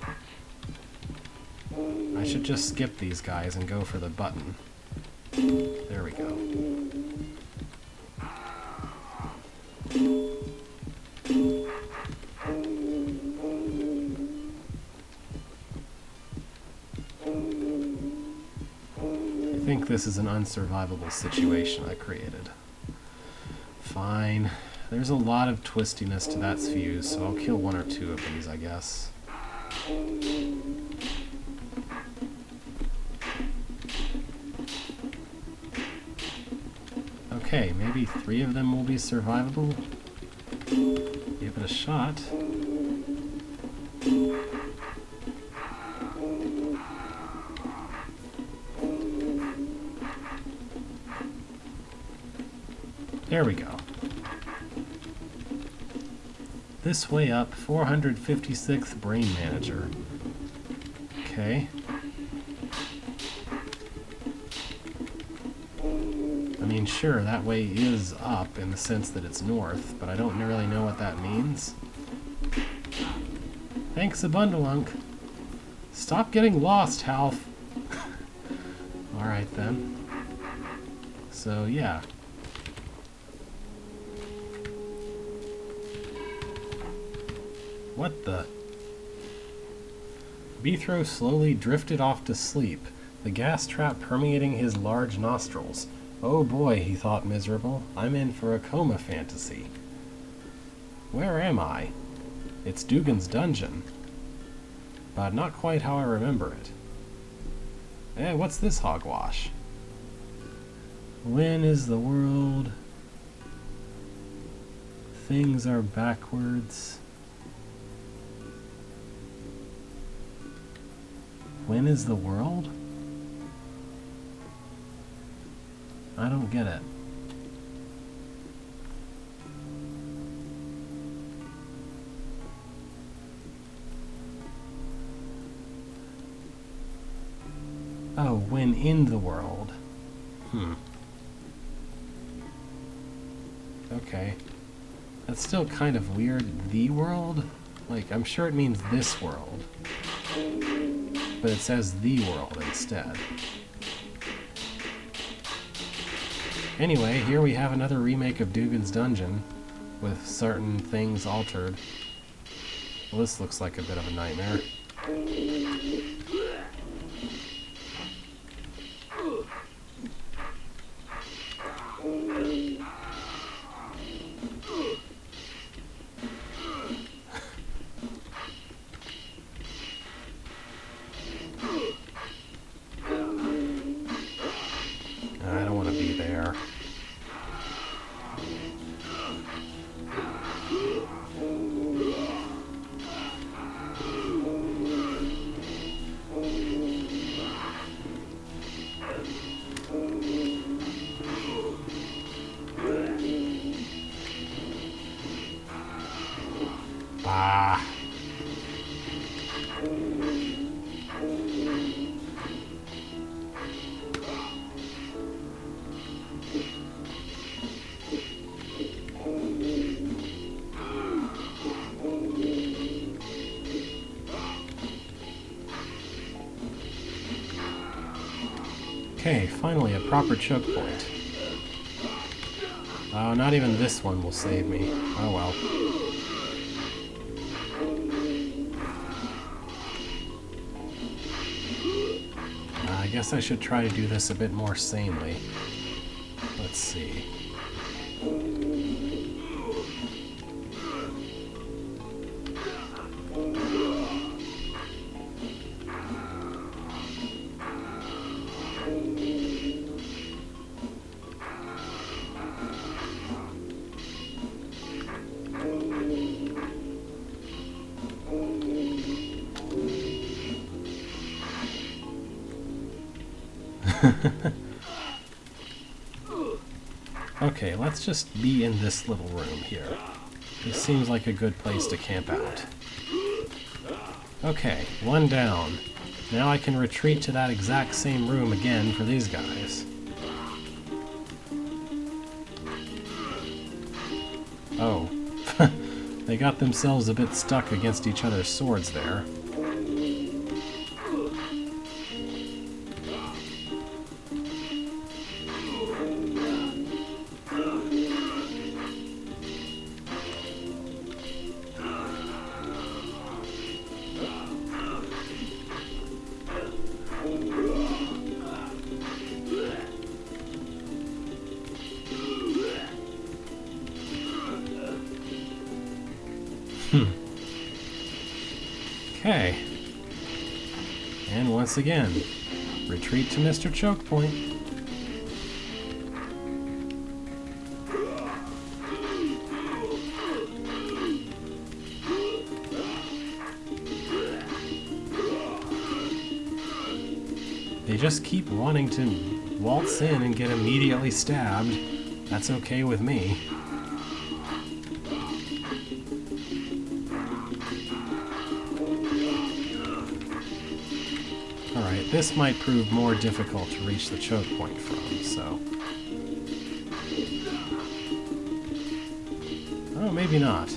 I should just skip these guys and go for the button. There we go. I think this is an unsurvivable situation I created. Fine. There's a lot of twistiness to that fuse, so I'll kill one or two of these, I guess. Okay, maybe 3 of them will be survivable. Give it a shot. There we go. This way up, 456th Brain Manager. Okay. I mean, sure, that way is up in the sense that it's north, but I don't really know what that means. Thanks, Abundalunk. Stop getting lost, Half. Alright then. So, yeah. What the? Beethro slowly drifted off to sleep, the gas trap permeating his large nostrils. Oh boy, he thought miserable, I'm in for a coma fantasy. Where am I? It's Dugan's dungeon. But not quite how I remember it. What's this hogwash? When is the world? Things are backwards. When is the world? I don't get it. Oh, when in the world. Okay. That's still kind of weird. The world? Like, I'm sure it means this world. But it says the world instead. Anyway, here we have another remake of Dugan's Dungeon, with certain things altered. Well, this looks like a bit of a nightmare. Okay, finally a proper choke point. Oh, not even this one will save me. Oh well. I guess I should try to do this a bit more sanely. Let's see. Okay, let's just be in this little room here. This seems like a good place to camp out. Okay, one down. Now I can retreat to that exact same room again for these guys. Oh. They got themselves a bit stuck against each other's swords there. Okay. And once again, retreat to Mr. Choke Point. They just keep wanting to waltz in and get immediately stabbed. That's okay with me. Alright, this might prove more difficult to reach the choke point from, so... Oh, maybe not.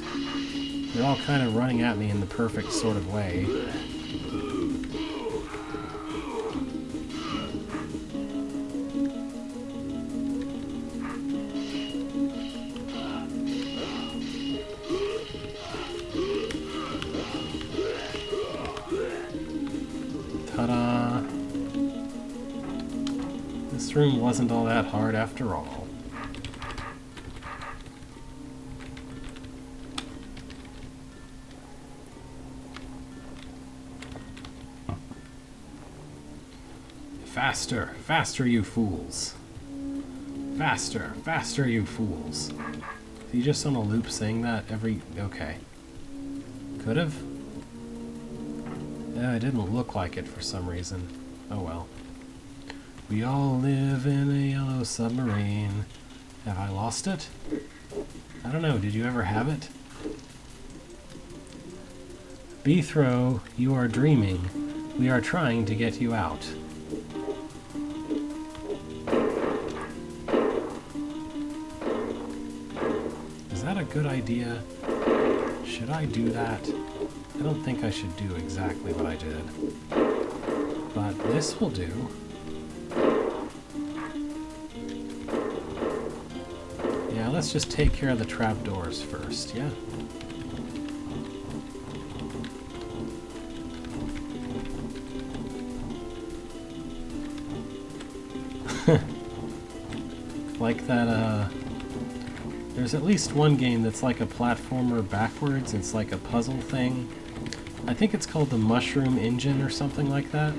They're all kind of running at me in the perfect sort of way. Ta-da! This room wasn't all that hard after all. Faster! Faster, you fools! Faster! Faster, you fools! Is he just on a loop saying that every... Okay. Could've? Yeah, it didn't look like it for some reason. Oh well. We all live in a yellow submarine. Have I lost it? I don't know, did you ever have it? Beethro, you are dreaming. We are trying to get you out. Is that a good idea? Should I do that? I don't think I should do exactly what I did. But this will do. Yeah, let's just take care of the trapdoors first, yeah? Like that, there's at least one game that's like a platformer backwards. It's like a puzzle thing. I think it's called the Mushroom Engine or something like that.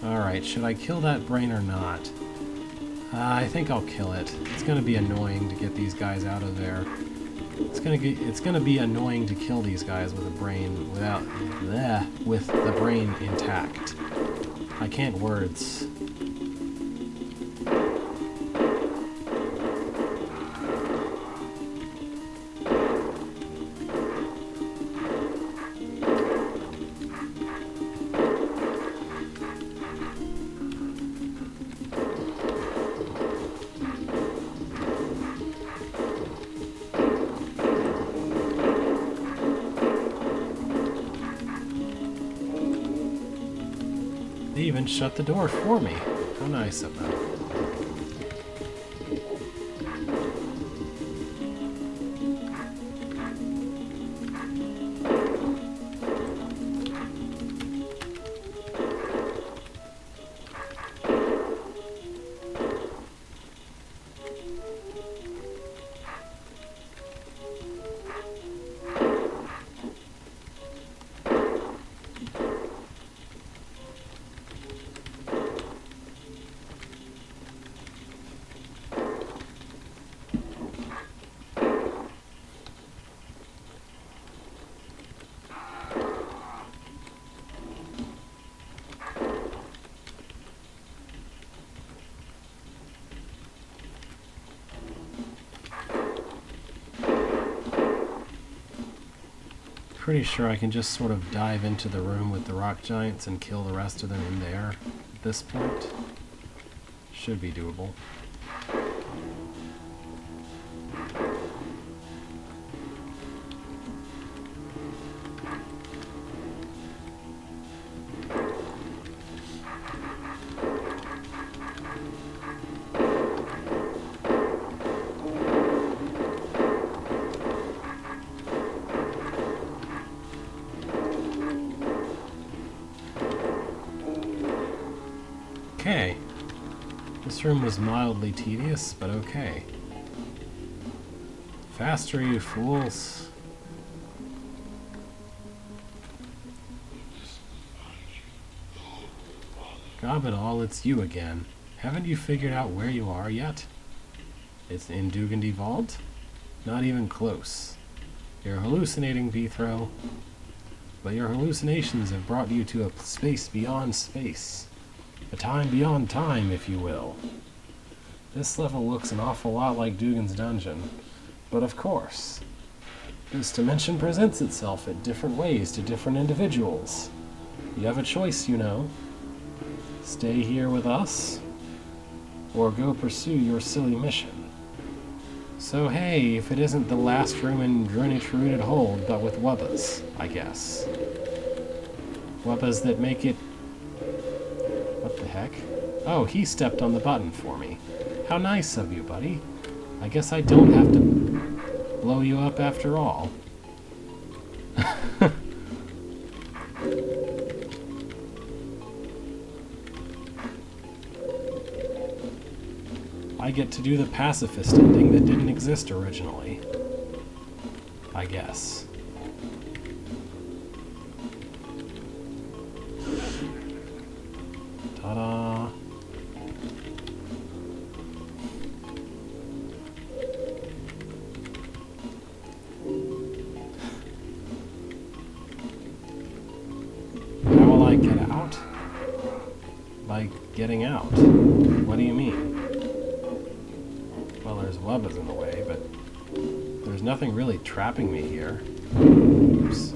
Alright, should I kill that brain or not? I think I'll kill it. It's gonna be annoying to get these guys out of there. It's gonna be annoying to kill these guys with a brain with the brain intact. I can't words. They even shut the door for me. How nice of them. Pretty sure I can just sort of dive into the room with the rock giants and kill the rest of them in there at this point. Should be doable. Okay. This room was mildly tedious, but okay. Faster, you fools. Gob it all, it's you again. Haven't you figured out where you are yet? It's in Dugandy Vault? Not even close. You're hallucinating, Bethro. But your hallucinations have brought you to a space beyond space. A time beyond time, if you will. This level looks an awful lot like Dugan's dungeon. But of course, this dimension presents itself in different ways to different individuals. You have a choice, you know. Stay here with us, or go pursue your silly mission. So hey, if it isn't the last room in Greenwich Rooted Hold, but with Wubbas, I guess. Wubbas that make it... What the heck? Oh, he stepped on the button for me. How nice of you, buddy. I guess I don't have to blow you up after all. I get to do the pacifist ending that didn't exist originally. I guess. Ta-da! How will I get out? By getting out. What do you mean? Well, there's Wubbas in the way, but there's nothing really trapping me here. Oops.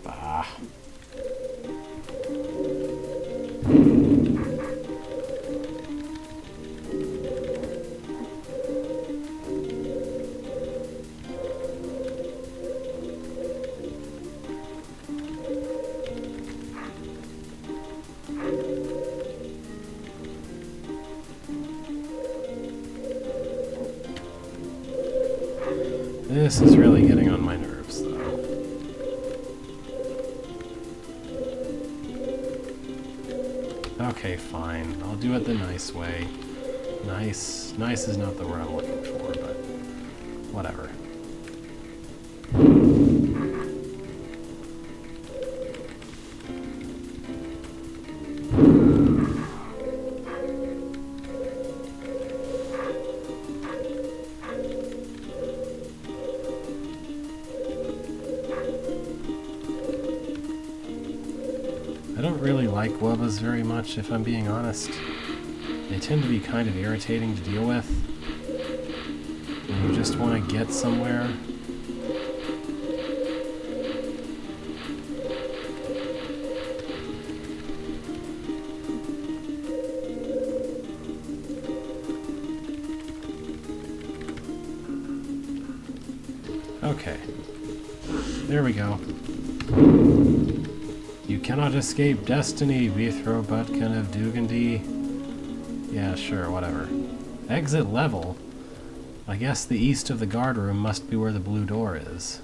Bah. This is really getting on my nerves, though. Okay, fine. I'll do it the nice way. Nice is not the word I'm looking for, but whatever. I don't really like Wubbas very much, if I'm being honest. They tend to be kind of irritating to deal with. And you just want to get somewhere. Okay. There we go. You cannot escape destiny, Bithro Butkin of Dugandy. Yeah, sure, whatever. Exit level? I guess the east of the guard room must be where the blue door is.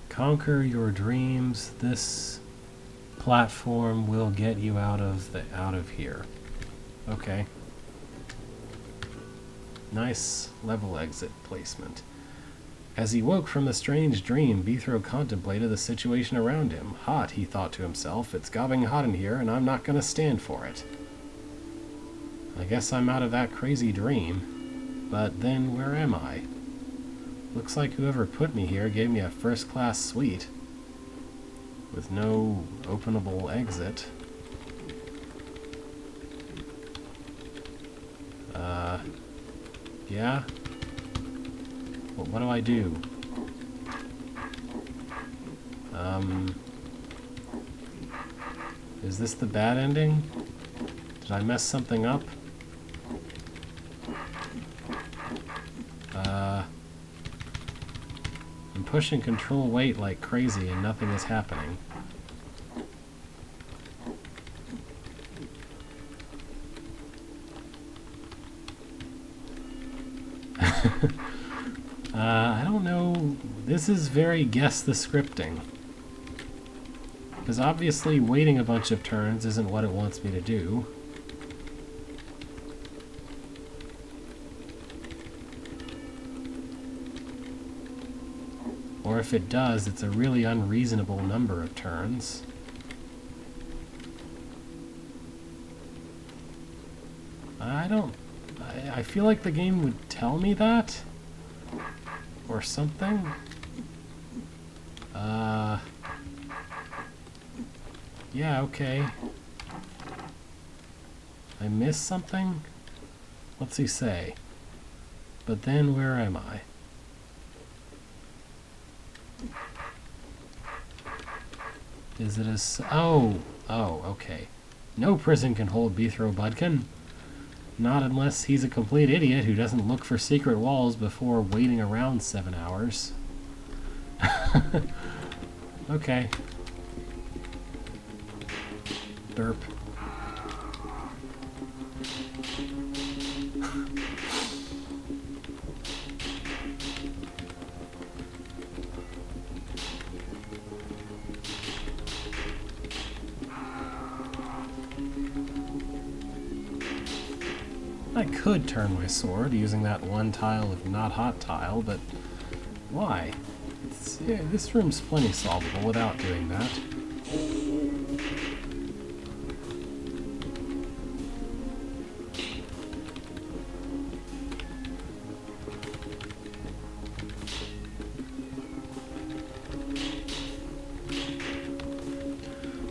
Conquer your dreams. This platform will get you out of here. Okay. Nice level exit placement. As he woke from the strange dream, Bithro contemplated the situation around him. Hot, he thought to himself. It's gobbing hot in here, and I'm not going to stand for it. I guess I'm out of that crazy dream. But then, where am I? Looks like whoever put me here gave me a first-class suite. With no openable exit. Yeah? Well, what do I do? Is this the bad ending? Did I mess something up? I'm pushing control weight like crazy and nothing is happening. I don't know. This is very guess the scripting. Because obviously waiting a bunch of turns isn't what it wants me to do. Or if it does, it's a really unreasonable number of turns. I feel like the game would tell me that. Or something. Yeah, okay. I missed something? What's he say? But then where am I? Is it a... Oh, okay. No prison can hold Bithro Budkin. Not unless he's a complete idiot who doesn't look for secret walls before waiting around 7 hours. Okay. Derp. I could turn my sword using that one tile of not hot tile, but why? Yeah, this room's plenty solvable without doing that.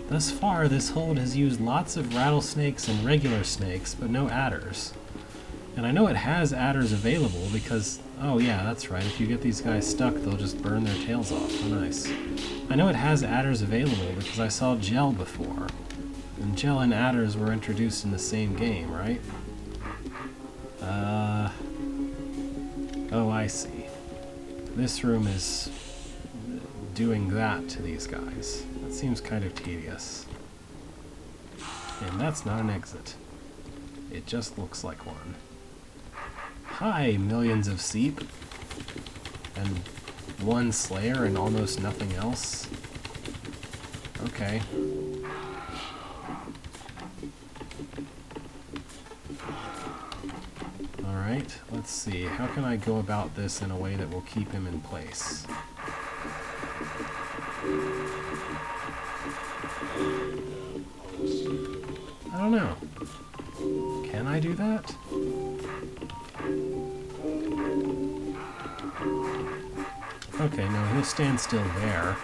Thus far, this hold has used lots of rattlesnakes and regular snakes, but no adders. And I know it has adders available because, oh yeah, that's right, if you get these guys stuck, they'll just burn their tails off. Oh, nice. I know it has adders available because I saw gel before. And gel and adders were introduced in the same game, right? Oh, I see. This room is doing that to these guys. That seems kind of tedious. And that's not an exit. It just looks like one. Hi, millions of Seep. And one Slayer and almost nothing else. Okay. Alright, let's see. How can I go about this in a way that will keep him in place? I don't know. Can I do that? Okay, no, he'll stand still there.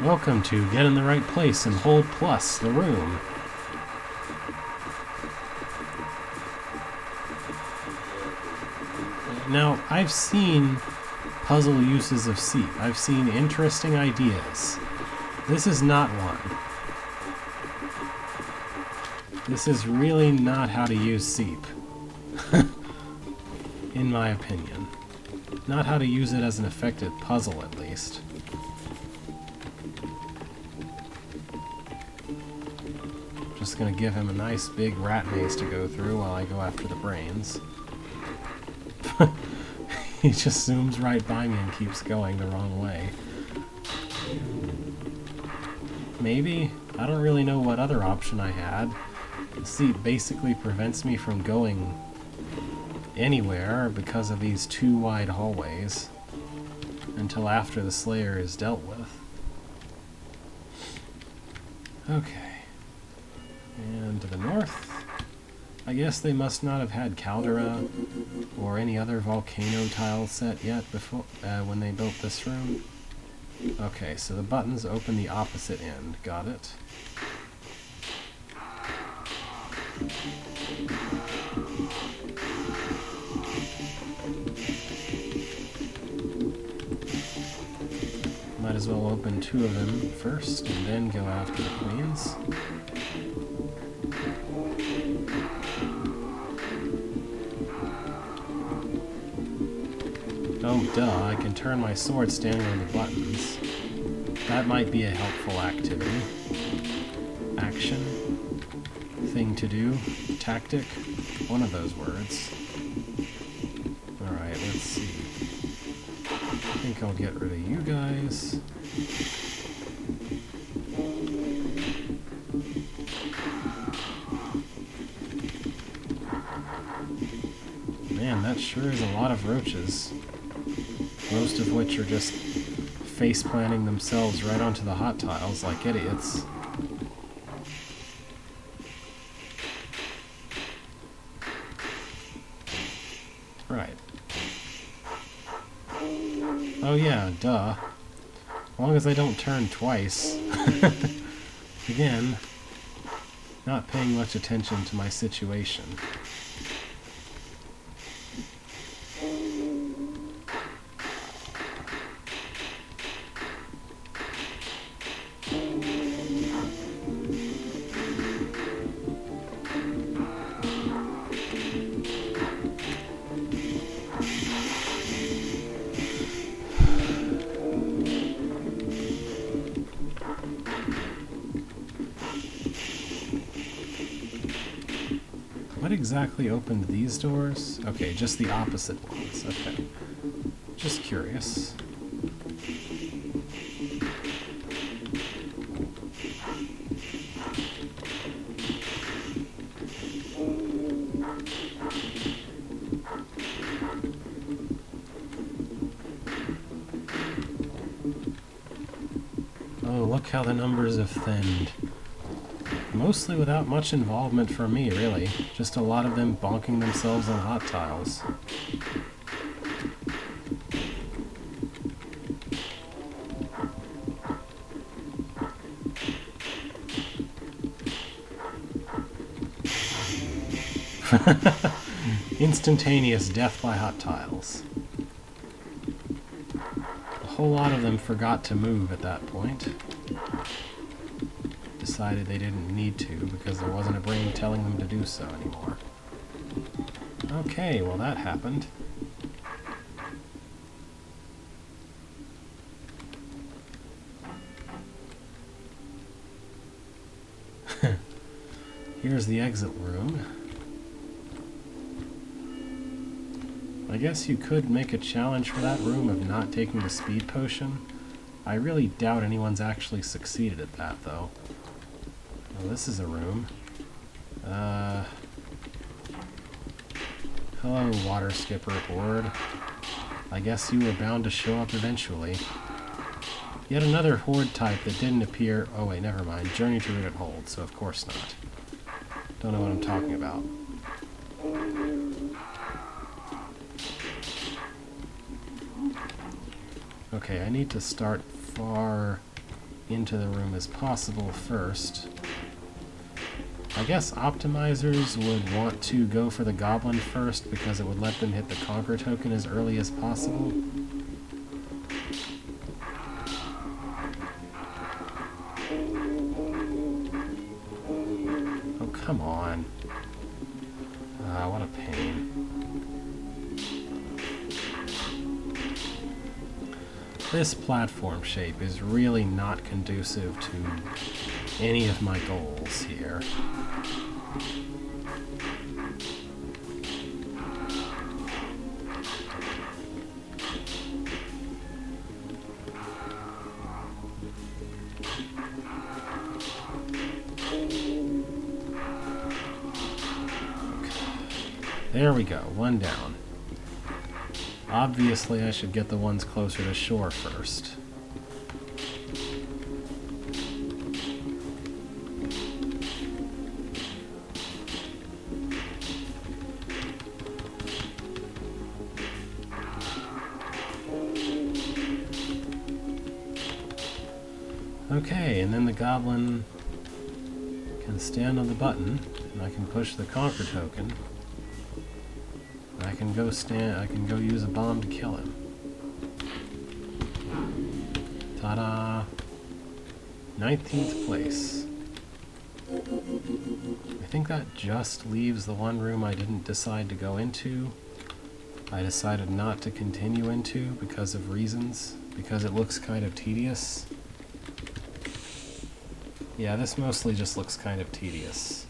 Welcome to Get in the Right Place and Hold Plus, the room. Now, I've seen puzzle uses of Seep. I've seen interesting ideas. This is not one. This is really not how to use Seep. In my opinion. Not how to use it as an effective puzzle, at least. Just gonna give him a nice big rat maze to go through while I go after the brains. He just zooms right by me and keeps going the wrong way. Maybe? I don't really know what other option I had. The Seep basically prevents me from going anywhere because of these two wide hallways until after the Slayer is dealt with. Okay. And to the north. I guess they must not have had Caldera or any other volcano tile set yet before when they built this room. Okay, so the buttons open the opposite end. Got it. Might as well open two of them first and then go after the queens. Oh, duh, I can turn my sword standing on the buttons. That might be a helpful activity. Action. Thing to do. Tactic. One of those words. Alright, let's see. I think I'll get rid of you guys. Man, that sure is a lot of roaches. Most of which are just face-planting themselves right onto the hot tiles like idiots. Right. Oh yeah, duh. As long as I don't turn twice. Again, not paying much attention to my situation. What exactly opened these doors? Okay, just the opposite ones. Okay. Just curious. Oh, look how the numbers have thinned. Mostly without much involvement from me, really. Just a lot of them bonking themselves on hot tiles. Instantaneous death by hot tiles. A whole lot of them forgot to move at that point. Decided they didn't need to because there wasn't a brain telling them to do so anymore. Okay, well that happened. Here's the exit room. I guess you could make a challenge for that room of not taking the speed potion. I really doubt anyone's actually succeeded at that, though. Well, this is a room. Hello, water skipper horde. I guess you were bound to show up eventually. Yet another horde type that didn't appear... Oh wait, never mind. Journey to Rooted Hold, so of course not. Don't know what I'm talking about. Okay, I need to start far into the room as possible first. I guess optimizers would want to go for the goblin first because it would let them hit the conquer token as early as possible. Oh, come on. What a pain. This platform shape is really not conducive to any of my goals here. There we go, one down. Obviously, I should get the ones closer to shore first. Okay, and then the goblin can stand on the button, and I can push the conquer token. I can go use a bomb to kill him. Ta-da! 19th place. I think that just leaves the one room I didn't decide to go into. I decided not to continue into because of reasons. Because it looks kind of tedious. Yeah, this mostly just looks kind of tedious.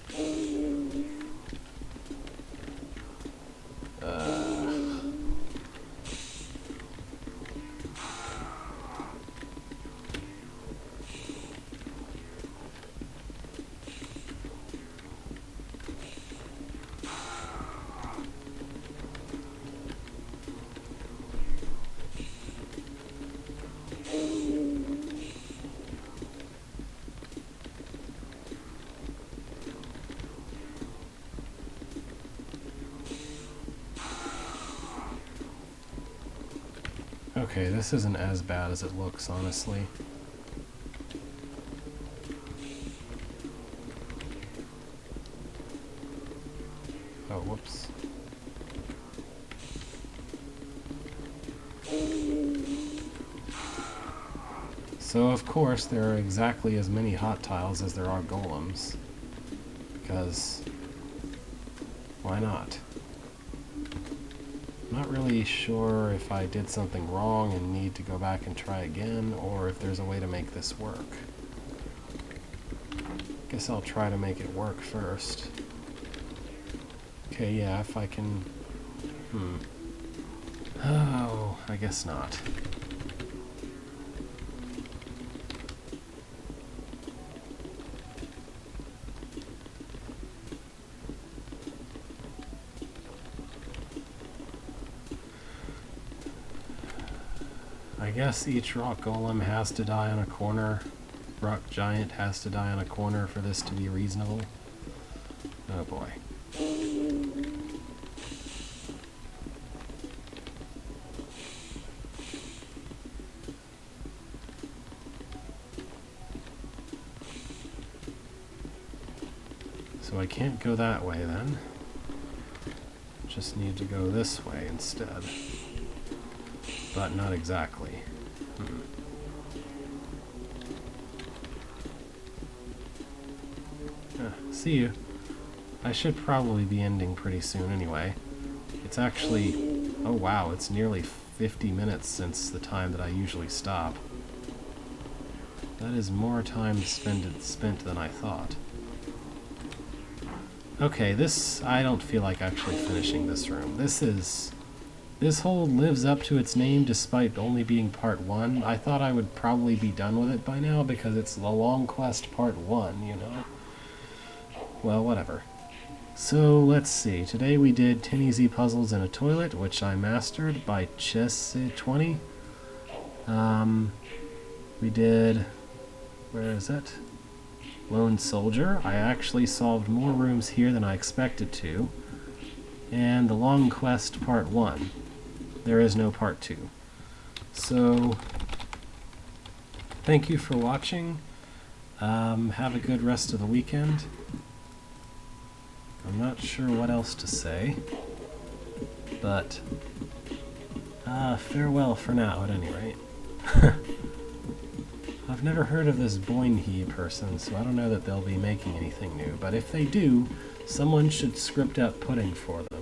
Okay, this isn't as bad as it looks, honestly. Oh, whoops. So, of course, there are exactly as many hot tiles as there are golems. Because, why not? Not really sure if I did something wrong and need to go back and try again, or if there's a way to make this work. Guess I'll try to make it work first. Okay, yeah, if I can... Oh, I guess not. I guess each rock golem has to die on a corner. Rock giant has to die on a corner for this to be reasonable. Oh boy. So I can't go that way then. Just need to go this way instead. But not exactly. See you. I should probably be ending pretty soon anyway. It's actually... Oh wow, it's nearly 50 minutes since the time that I usually stop. That is more time spent than I thought. Okay, I don't feel like actually finishing this room. This hold lives up to its name despite only being part 1. I thought I would probably be done with it by now because it's the Long Quest part 1, you know? Well, whatever. So, let's see. Today we did 10 easy puzzles in a toilet, which I mastered by Chess20. We did... Where is it? Lone Soldier. I actually solved more rooms here than I expected to. And the Long Quest part 1. There is no part 2. So, thank you for watching. Have a good rest of the weekend. I'm not sure what else to say, but farewell for now, at any rate. I've never heard of this Boinhe person, so I don't know that they'll be making anything new, but if they do, someone should script out pudding for them.